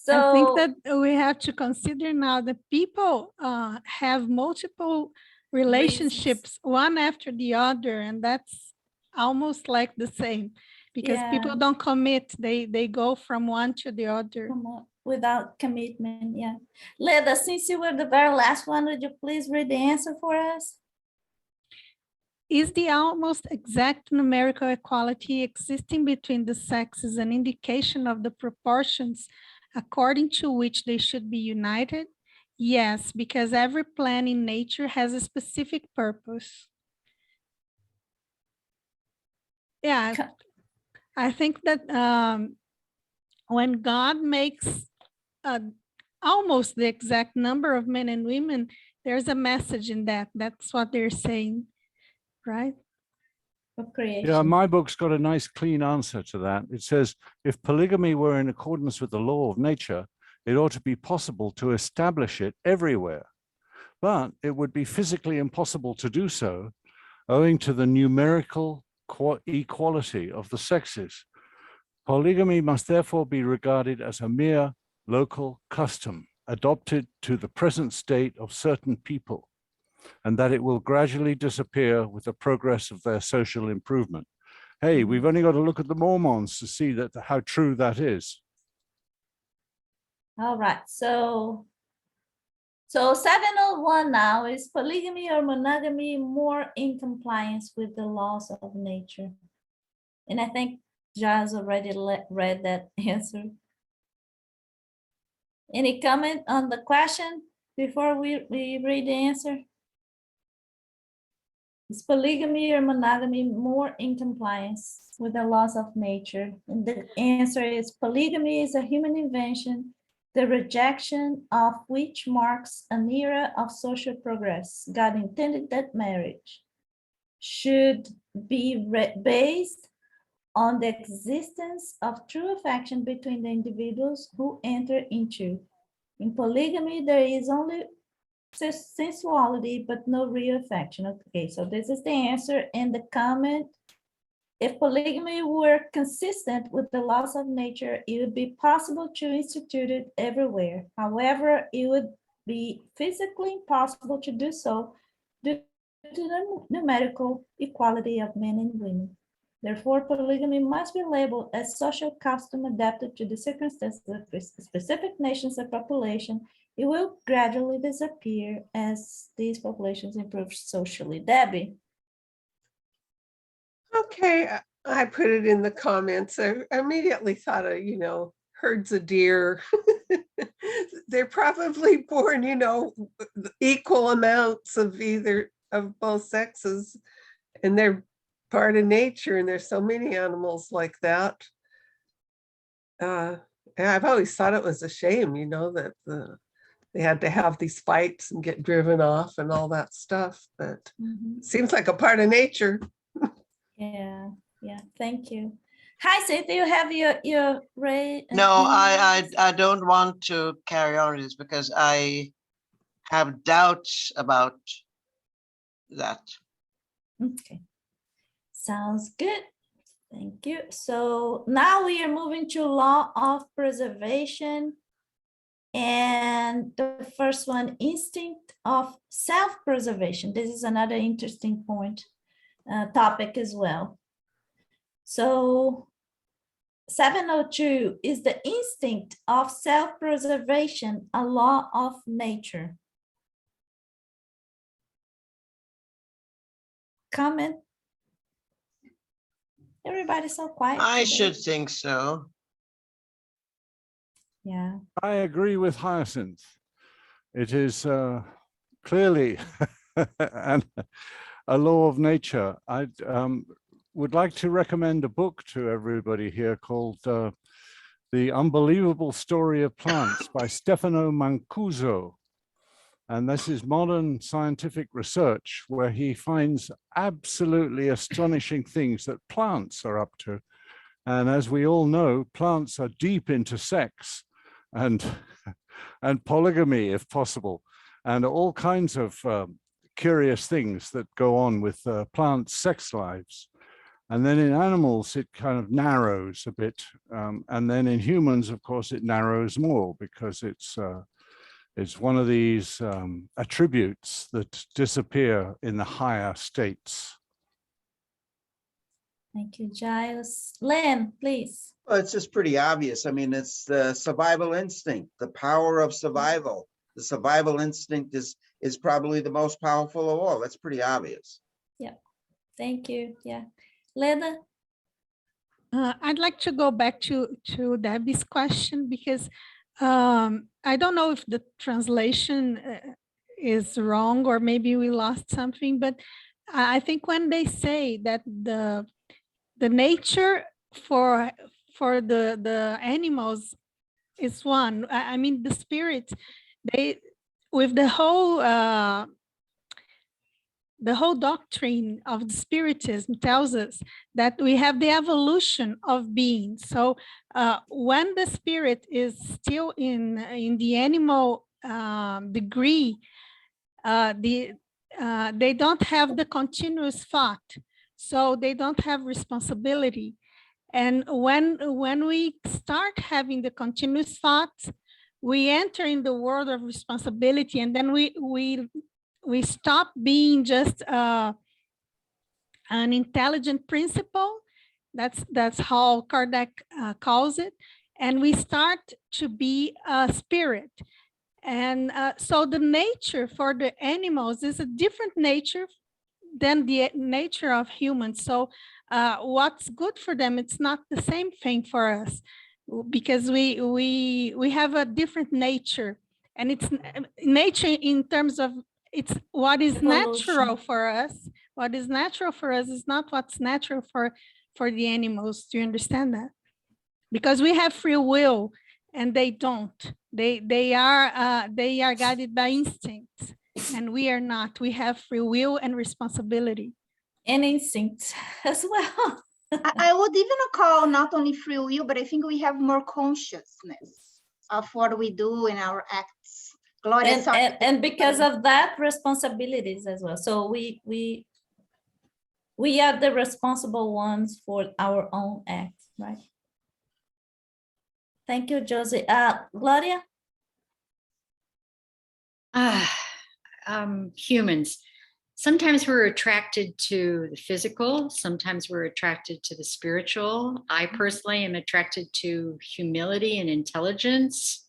I think that we have to consider now that people have multiple relationships, one after the other, and that's almost like the same, because people don't commit. They go from one to the other.
Without commitment, yeah. Leda, since you were the very last one, would you please read the answer for us?
Is the almost exact numerical equality existing between the sexes an indication of the proportions according to which they should be united? Yes, because every plan in nature has a specific purpose. Yeah, I think that when God makes almost the exact number of men and women, there's a message in that. That's what they're saying, right?
Yeah, my book's got a nice clean answer to that. It says, if polygamy were in accordance with the law of nature, it ought to be possible to establish it everywhere. But it would be physically impossible to do so, owing to the numerical equality of the sexes. Polygamy must therefore be regarded as a mere local custom, adopted to the present state of certain people. and that it will gradually disappear with the progress of their social improvement. Hey, we've only got to look at the Mormons to see that how true that is.
All right, so 701 now, is polygamy or monogamy more in compliance with the laws of nature? And I think Giles already read that answer. Any comment on the question before we read the answer? Is polygamy or monogamy more in compliance with the laws of nature? And the answer is polygamy is a human invention, the rejection of which marks an era of social progress. God intended that marriage should be based on the existence of true affection between the individuals who enter into. In polygamy, there is only sensuality, but no real affection. Okay, so this is the answer. And the comment, if polygamy were consistent with the laws of nature, it would be possible to institute it everywhere. However, it would be physically impossible to do so due to the numerical equality of men and women. Therefore, polygamy must be labeled as social custom adapted to the circumstances of specific nations and population. It will gradually disappear as these populations improve socially. Debbie?
Okay, I put it in the comments. I immediately thought of, herds of deer. They're probably born, equal amounts of both sexes, and they're part of nature, and there's so many animals like that. And I've always thought it was a shame, that they had to have these fights and get driven off and all that stuff, but it seems like a part of nature.
Yeah, thank you. Hi, Cynthia, you have your Ray?
No, I don't want to carry on this because I have doubts about that.
Okay, sounds good. Thank you. So now we are moving to law of preservation. And the first one, instinct of self-preservation. This is another interesting point, topic as well. So 702, is the instinct of self-preservation a law of nature? Comment? Everybody's so quiet.
I
today.
should think so.
Yeah.
I agree with Hyacinth. It is clearly a law of nature. I would like to recommend a book to everybody here called The Unbelievable Story of Plants by Stefano Mancuso. And this is modern scientific research where he finds absolutely astonishing things that plants are up to. And as we all know, plants are deep into sex and polygamy, if possible, and all kinds of curious things that go on with plant sex lives. And then in animals, it kind of narrows a bit. And then in humans, of course, it narrows more because it's one of these attributes that disappear in the higher states.
Thank you, Giles. Lynn, please.
Well, it's just pretty obvious. I mean, it's the survival instinct, the power of survival. The survival instinct is probably the most powerful of all. That's pretty obvious.
Yeah, thank you. Yeah, Leda.
I'd like to go back to Debbie's question because I don't know if the translation is wrong or maybe we lost something, but I think when they say that the nature for the animals is one, I mean the spirit, they with the whole doctrine of the spiritism tells us that we have the evolution of being. So when the spirit is still in the animal degree, they don't have the continuous thought, so they don't have responsibility. And when we start having the continuous thought, we enter in the world of responsibility, and then we we stop being just an intelligent principle. That's how Kardec calls it. And we start to be a spirit. And so the nature for the animals is a different nature than the nature of humans. So what's good for them, it's not the same thing for us, because we have a different nature. And it's nature in terms of it's what is natural for us. What is natural for us is not what's natural for the animals. Do you understand that? Because we have free will and they don't. They are guided by instincts, and we are not. We have free will and responsibility.
And instincts as well.
I would even call not only free will, but I think we have more consciousness of what we do in our acts. Gloria,
And because of that, responsibilities as well. So we are the responsible ones for our own acts, right? Thank you, Josie. Gloria?
Humans. Sometimes we're attracted to the physical. Sometimes we're attracted to the spiritual. I personally am attracted to humility and intelligence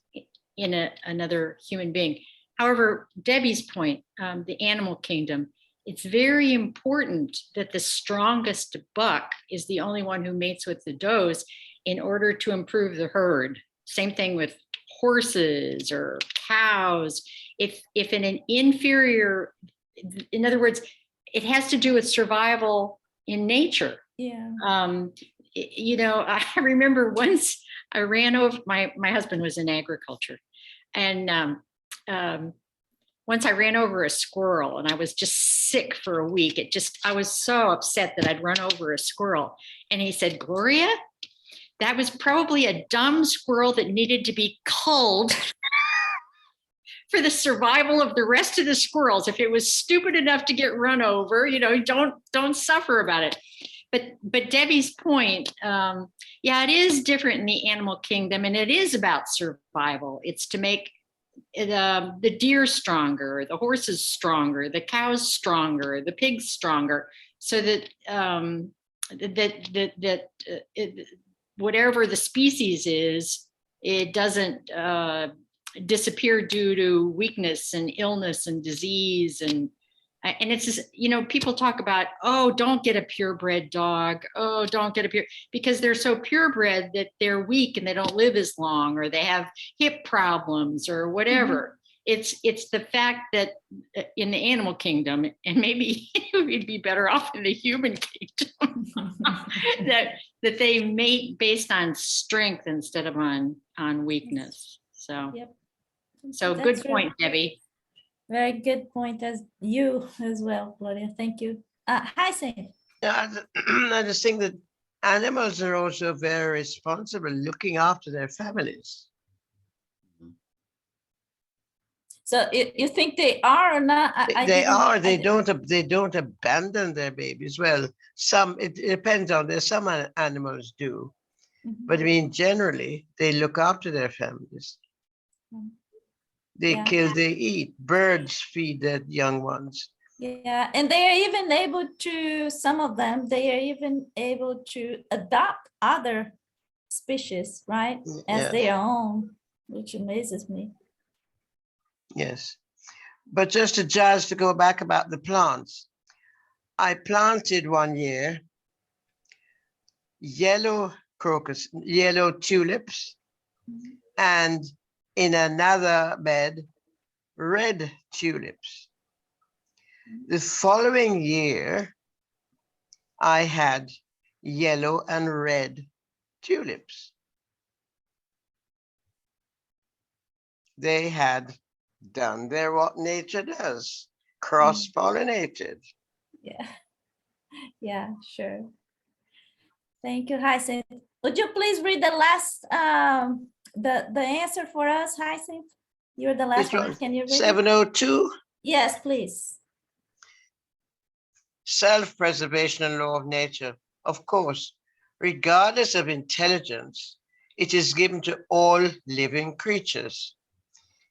in another human being. However, Debbie's point, the animal kingdom, it's very important that the strongest buck is the only one who mates with the does in order to improve the herd. Same thing with horses or cows. If in an inferior, in other words, it has to do with survival in nature.
Yeah.
You know, I remember once I ran over, my husband was in agriculture, and once I ran over a squirrel, and I was just sick for a week. I was so upset that I'd run over a squirrel. And he said, Gloria, that was probably a dumb squirrel that needed to be culled for the survival of the rest of the squirrels. If it was stupid enough to get run over, you know, don't suffer about it. But Debbie's point, yeah, it is different in the animal kingdom, and it is about survival. It's to make the deer stronger, the horses stronger, the cows stronger, the pigs stronger, so that whatever the species is, it doesn't disappear due to weakness and illness and disease. And it's just, you know, people talk about, oh, don't get a purebred dog. Oh, don't get a pure, because they're so purebred that they're weak and they don't live as long, or they have hip problems or whatever. Mm-hmm. It's the fact that in the animal kingdom, and maybe we'd be better off in the human kingdom, that they mate based on strength instead of on weakness. So, yep. So that's good point, Debbie.
Very good point as you as well, Gloria. Thank you. Hi, Saint.
I just think that animals are also very responsible, looking after their families.
So you think they are or not?
They are. They don't abandon their babies. Well, it depends on. There's some animals do, but I mean generally they look after their families. They kill, they eat. Birds feed their young ones.
Yeah, and they are even able to, some of them, they are even able to adopt other species, right? As their own, which amazes me.
Yes. But just to go back about the plants, I planted one year yellow tulips, and in another bed, red tulips. The following year, I had yellow and red tulips. They had done what nature does, cross-pollinated.
Yeah, yeah, sure. Thank you, Hyacinth. Would you please read the last, the answer for us, Hyacinth? You're the last one. Can you read
702?
Yes, please.
Self-preservation and law of nature. Of course, regardless of intelligence, it is given to all living creatures.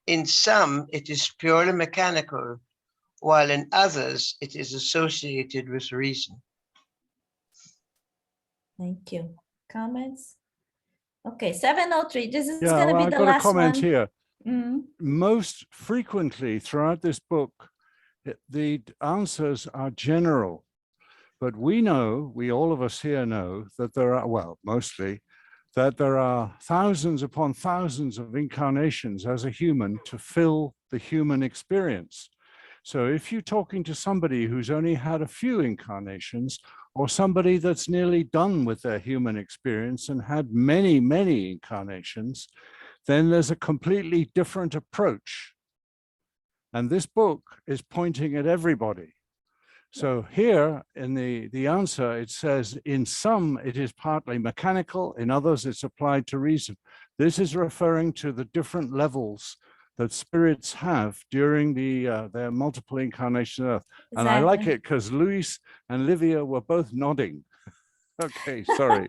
In some, it is purely mechanical, while in others it is associated with reason.
Thank you. Comments? Okay, 703. This is
Yeah,
going to
well,
be
I've
the
got a
last
comment
one.
here.
Mhm.
Most frequently throughout this book, the answers are general, but we know, we all of us here know that there are, well, mostly, that there are thousands upon thousands of incarnations as a human to fill the human experience. So if you're talking to somebody who's only had a few incarnations, or somebody that's nearly done with their human experience and had many, many incarnations, then there's a completely different approach. And this book is pointing at everybody. So here in the answer, it says, in some, it is partly mechanical, in others, it's applied to reason. This is referring to the different levels that spirits have during their multiple incarnations on Earth. And I like
Exactly.
it because Luis and Livia were both nodding. Okay, sorry.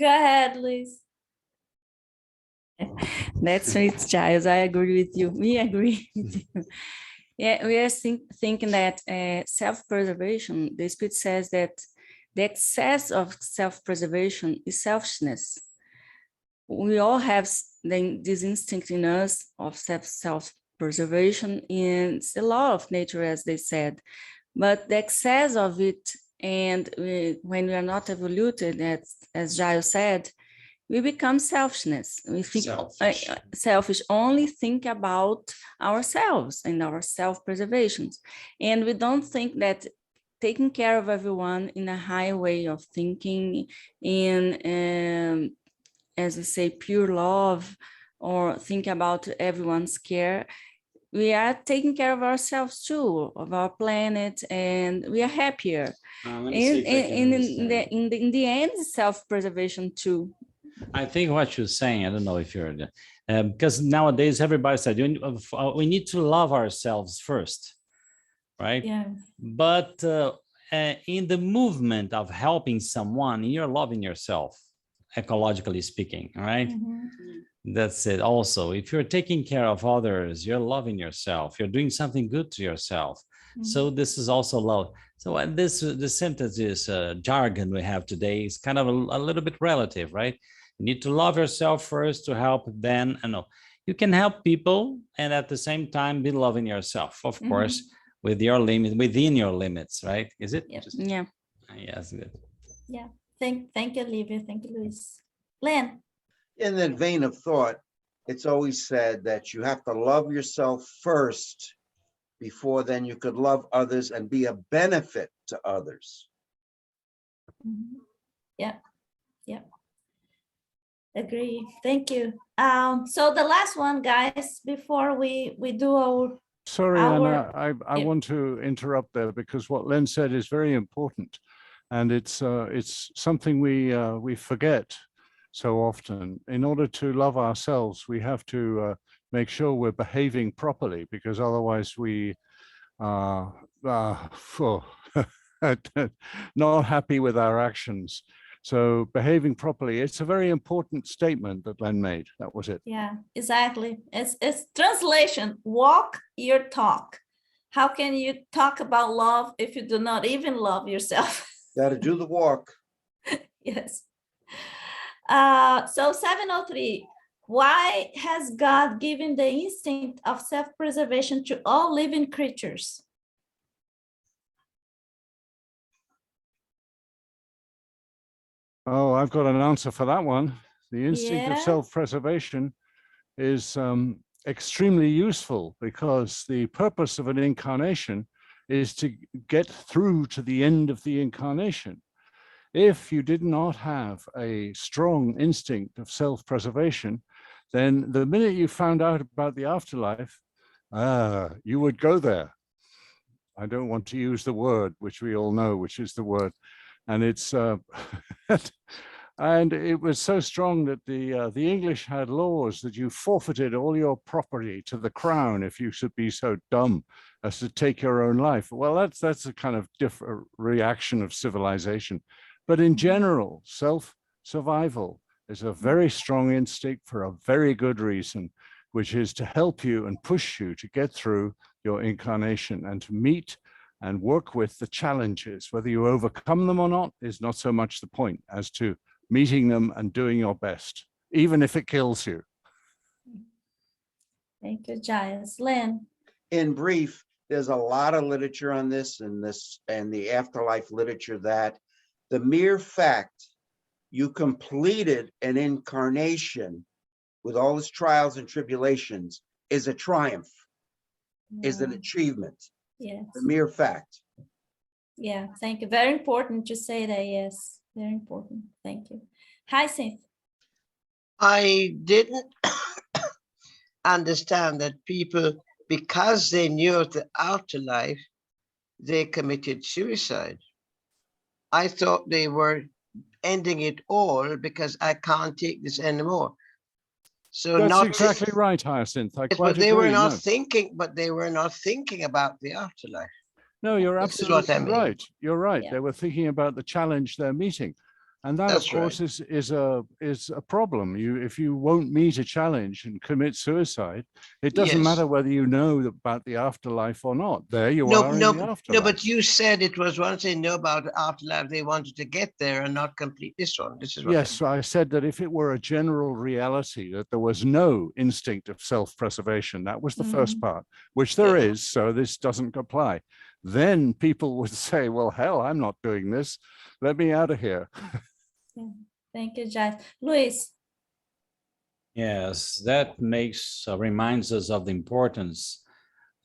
Go ahead, Liz.
That's it, Giles. I agree with you. We agree with you. Yeah, we are thinking that self-preservation, the Spirit says that the excess of self-preservation is selfishness. We all have this instinct in us of self-preservation, and it's the law of nature, as they said. But the excess of it, and when we are not evoluted, as Giles said, we become selfishness. We think selfish, only think about ourselves and our self-preservations. And we don't think that taking care of everyone in a high way of thinking, in, as we say, pure love, or think about everyone's care, we are taking care of ourselves too, of our planet, and we are happier. And in the end, self-preservation too.
I think what you're saying, I don't know if you're, because nowadays everybody said we need to love ourselves first, right?
Yeah.
But in the movement of helping someone, you're loving yourself, ecologically speaking, right?
Mm-hmm.
That's it. Also, if you're taking care of others, you're loving yourself. You're doing something good to yourself.
Mm-hmm.
So this is also love. So the sentence is jargon we have today is kind of a little bit relative, right? You need to love yourself first to help. Then, you can help people and at the same time be loving yourself, of course, with your limit, within your limits, right? Is it?
Yep.
Yeah.
Yes, good.
Yeah. Thank you, Olivia. Thank you, Luis. Len.
In that vein of thought, it's always said that you have to love yourself first before then you could love others and be a benefit to others.
Yeah. Yeah. Agree. Thank you. So the last one, guys, before we do our
Sorry, Anna, I want to interrupt there because what Len said is very important, and it's something we forget so often. In order to love ourselves, we have to make sure we're behaving properly, because otherwise we are not happy with our actions. So behaving properly, it's a very important statement that Len made. That was it.
Yeah, exactly. It's translation, walk your talk. How can you talk about love if you do not even love yourself?
Got to do the walk.
Yes. So 703, why has God given the instinct of self-preservation to all living creatures?
Oh, I've got an answer for that one. The instinct of
Yeah.
self-preservation is extremely useful, because the purpose of an incarnation is to get through to the end of the incarnation. If you did not have a strong instinct of self-preservation, then the minute you found out about the afterlife, you would go there. I don't want to use the word, which we all know, which is the word. And it's and it was so strong that the English had laws that you forfeited all your property to the crown if you should be so dumb as to take your own life. Well, that's a kind of different reaction of civilization. But in general, self-survival is a very strong instinct for a very good reason. which is to help you and push you to get through your incarnation and to meet and work with the challenges. Whether you overcome them or not is not so much the point as to meeting them and doing your best, even if it kills you.
Thank you, Giles. Lynn?
In brief, there's a lot of literature on this and the afterlife literature that the mere fact you completed an incarnation with all its trials and tribulations is a triumph, is an achievement.
Yes.
The mere fact.
Yeah, thank you. Very important to say that. Yes, very important. Thank you. Hyacinth?
I didn't understand that people, because they knew of the afterlife, they committed suicide. I thought they were ending it all because I can't take this anymore. So
That's
not
exactly right, Hyacinth. I
Yes,
quite
but they were
agree.
not
No.
thinking, but they were not thinking about the afterlife.
No, you're
This is what I
absolutely
mean.
right. You're right.
Yeah.
They were thinking about the challenge they're meeting. And that,
That's
of course, is a problem. If you won't meet a challenge and commit suicide, it doesn't
Yes.
matter whether you know about the afterlife or not. There you
No,
are in
no,
the
no,
afterlife.
but you said it was once they know about the afterlife, they wanted to get there and not complete this one. This is what
Yes, I said that if it were a general reality, that there was no instinct of self-preservation, that was the first part, which there
Yeah.
is, so this doesn't apply. Then people would say, well, hell, I'm not doing this. Let me out of here.
Yeah. Thank you, Giles. Luis?
Yes, that reminds us of the importance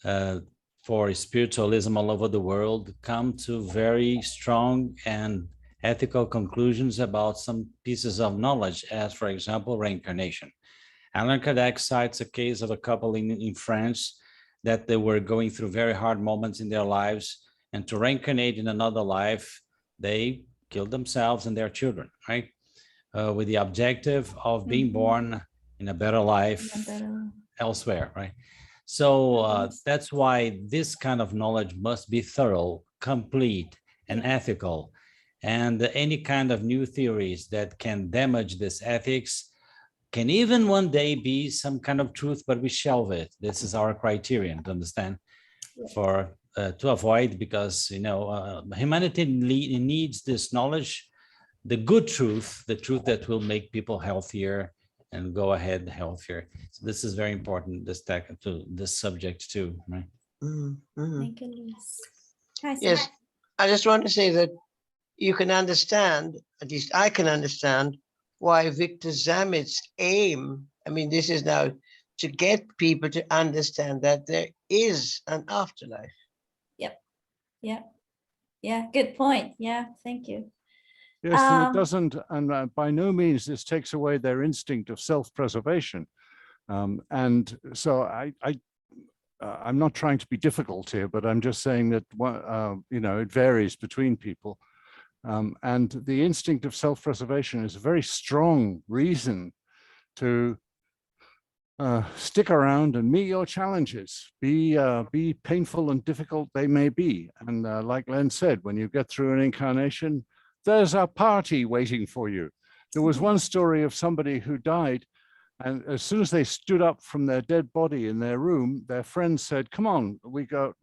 for spiritualism all over the world come to very strong and ethical conclusions about some pieces of knowledge, as for example, reincarnation. Allan Kardec cites a case of a couple in France that they were going through very hard moments in their lives, and to reincarnate in another life, they killed themselves and their children, right? With the objective of being born in a better life elsewhere, right? So that's why this kind of knowledge must be thorough, complete, and ethical. And any kind of new theories that can damage this ethics can even one day be some kind of truth, but we shelve it. This is our criterion to understand, for to avoid, because humanity needs this knowledge, the good truth, the truth that will make people healthier and go ahead healthier. So this is very important, this subject too, right?
Thank you, Luis.
Yes, I just want to say that you can understand, at least I can understand, why Victor Zamet's aim, I mean, this is now to get people to understand that there is an afterlife.
Yep. Yeah. Yeah. Good point. Yeah. Thank you.
Yes, and it doesn't, and by no means this takes away their instinct of self-preservation. And so I'm not trying to be difficult here, but I'm just saying that it varies between people. And the instinct of self-preservation is a very strong reason to stick around and meet your challenges, be painful and difficult they may be. And like Len said, when you get through an incarnation, there's a party waiting for you. There was one story of somebody who died, and as soon as they stood up from their dead body in their room, their friends said, "Come on, we got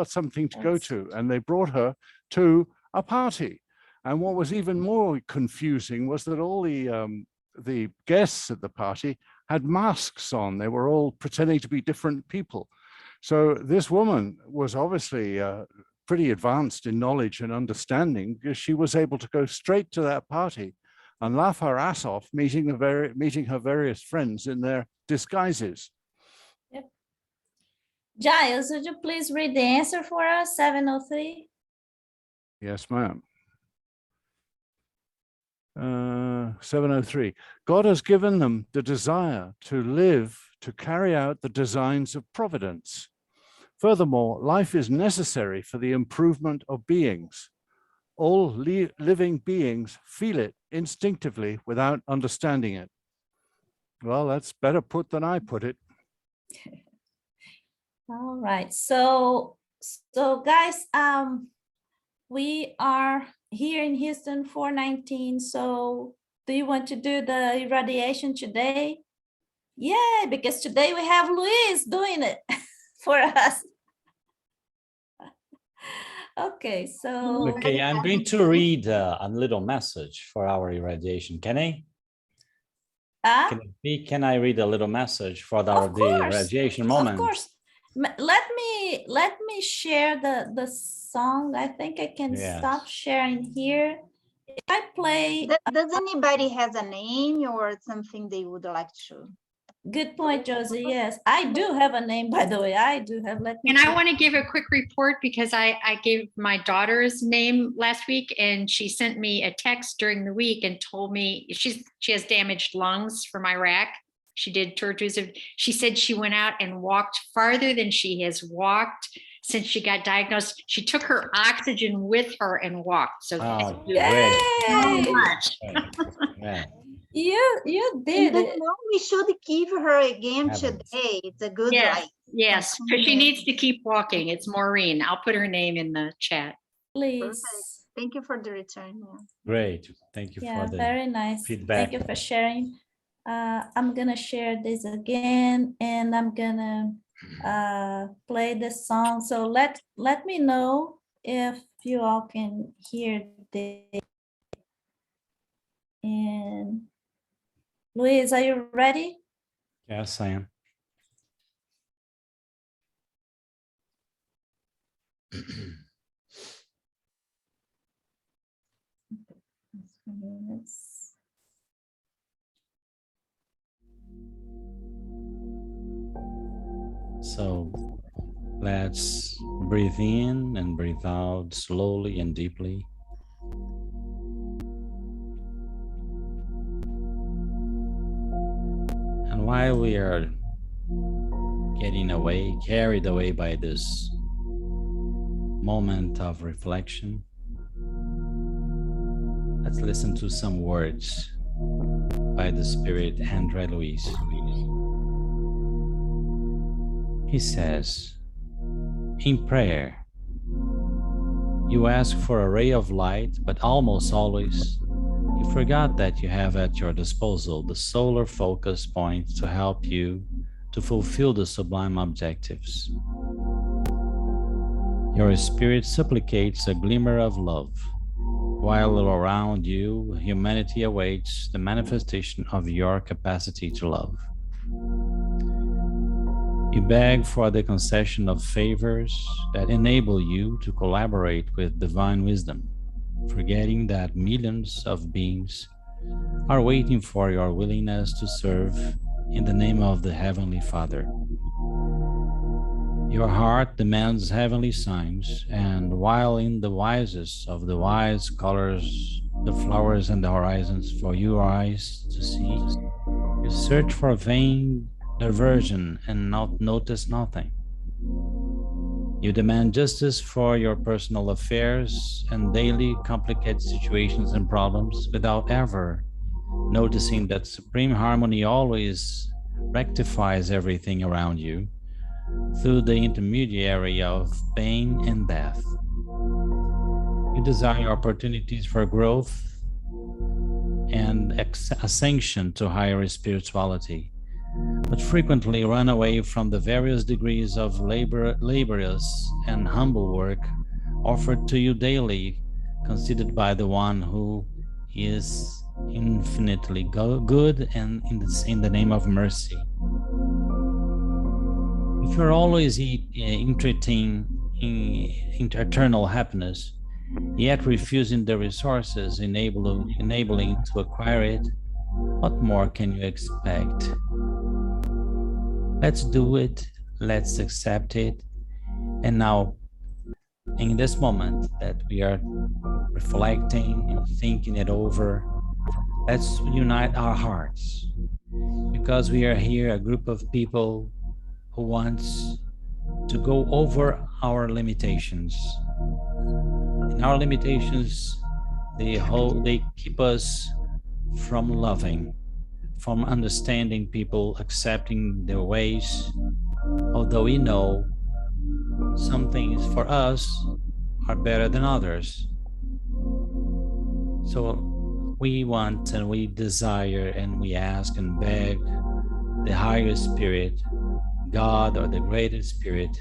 something to go to," and they brought her to a party. And what was even more confusing was that all the guests at the party had masks on. They were all pretending to be different people. So this woman was obviously pretty advanced in knowledge and understanding, because she was able to go straight to that party and laugh her ass off, meeting her various friends in their disguises.
Yep. Giles, would you please read the answer for us, 703?
Yes, ma'am. 703. God has given them the desire to live, to carry out the designs of providence. Furthermore, life is necessary for the improvement of beings. All living beings feel it instinctively without understanding it. Well, that's better put than I put it.
All right. So guys, we are here in Houston 419. So do you want to do the irradiation today? Yeah, because today we have Luis doing it for us. Okay, so
Okay, I'm going to read a little message for our irradiation. Can I? Can I read a little message for our the irradiation moment?
Of course. Let me share the song. I think I can stop sharing here. If I play.
Does anybody has a name or something they would like to?
Good point, Josie. Yes, I do have a name, by the way. I do have. Let me.
And I want to give a quick report because I gave my daughter's name last week, and she sent me a text during the week and told me she has damaged lungs from Iraq. She did tour tours. She said she went out and walked farther than she has walked since she got diagnosed. She took her oxygen with her and walked. So thank you so much.
Yeah.
You did it.
No, we should give her again today. It's a good life.
Yes, because she needs to keep walking. It's Maureen. I'll put her name in the chat.
Please.
Perfect. Thank you for the return.
Great. Thank you for the
very nice
feedback.
Thank you for sharing. I'm gonna share this again, and I'm gonna play the song. So let me know if you all can hear this. And Luis, are you ready?
Yes, I am. So let's breathe in and breathe out slowly and deeply. And while we are getting carried away by this moment of reflection, let's listen to some words by the Spirit Andre Luis. He says, in prayer, you ask for a ray of light, but almost always you forgot that you have at your disposal the solar focus point to help you to fulfill the sublime objectives. Your spirit supplicates a glimmer of love, while around you, humanity awaits the manifestation of your capacity to love. You beg for the concession of favors that enable you to collaborate with divine wisdom, forgetting that millions of beings are waiting for your willingness to serve in the name of the Heavenly Father. Your heart demands heavenly signs, and while in the wisest of the wise colors the flowers and the horizons for your eyes to see, you search for vain diversion and notice nothing. You demand justice for your personal affairs and daily complicate situations and problems without ever noticing that supreme harmony always rectifies everything around you through the intermediary of pain and death. You desire opportunities for growth and ascension to higher spirituality, but frequently run away from the various degrees of laborious and humble work offered to you daily, considered by the one who is infinitely good and in the name of mercy. If you're always entreating eternal happiness, yet refusing the resources enabling to acquire it, what more can you expect? Let's do it, let's accept it. And now, in this moment that we are reflecting and thinking it over, let's unite our hearts, because we are here, a group of people who wants to go over our limitations. And our limitations, they keep us from loving, from understanding people, accepting their ways, although we know some things for us are better than others. So we want and we desire and we ask and beg the higher spirit, God or the greater spirit,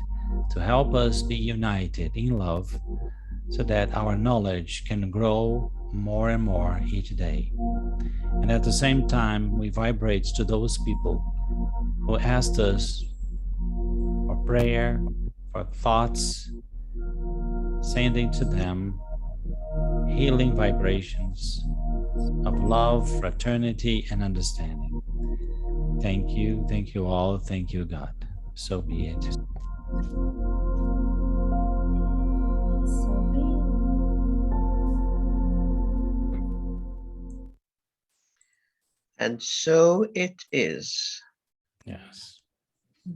to help us be united in love so that our knowledge can grow more and more each day. And at the same time, we vibrate to those people who asked us for prayer, for thoughts, sending to them healing vibrations of love, fraternity, and understanding. Thank you all, thank you, God. So be it.
So be it.
And so it is.
Yes.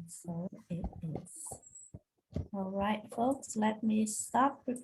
So it is. All right, folks, let me stop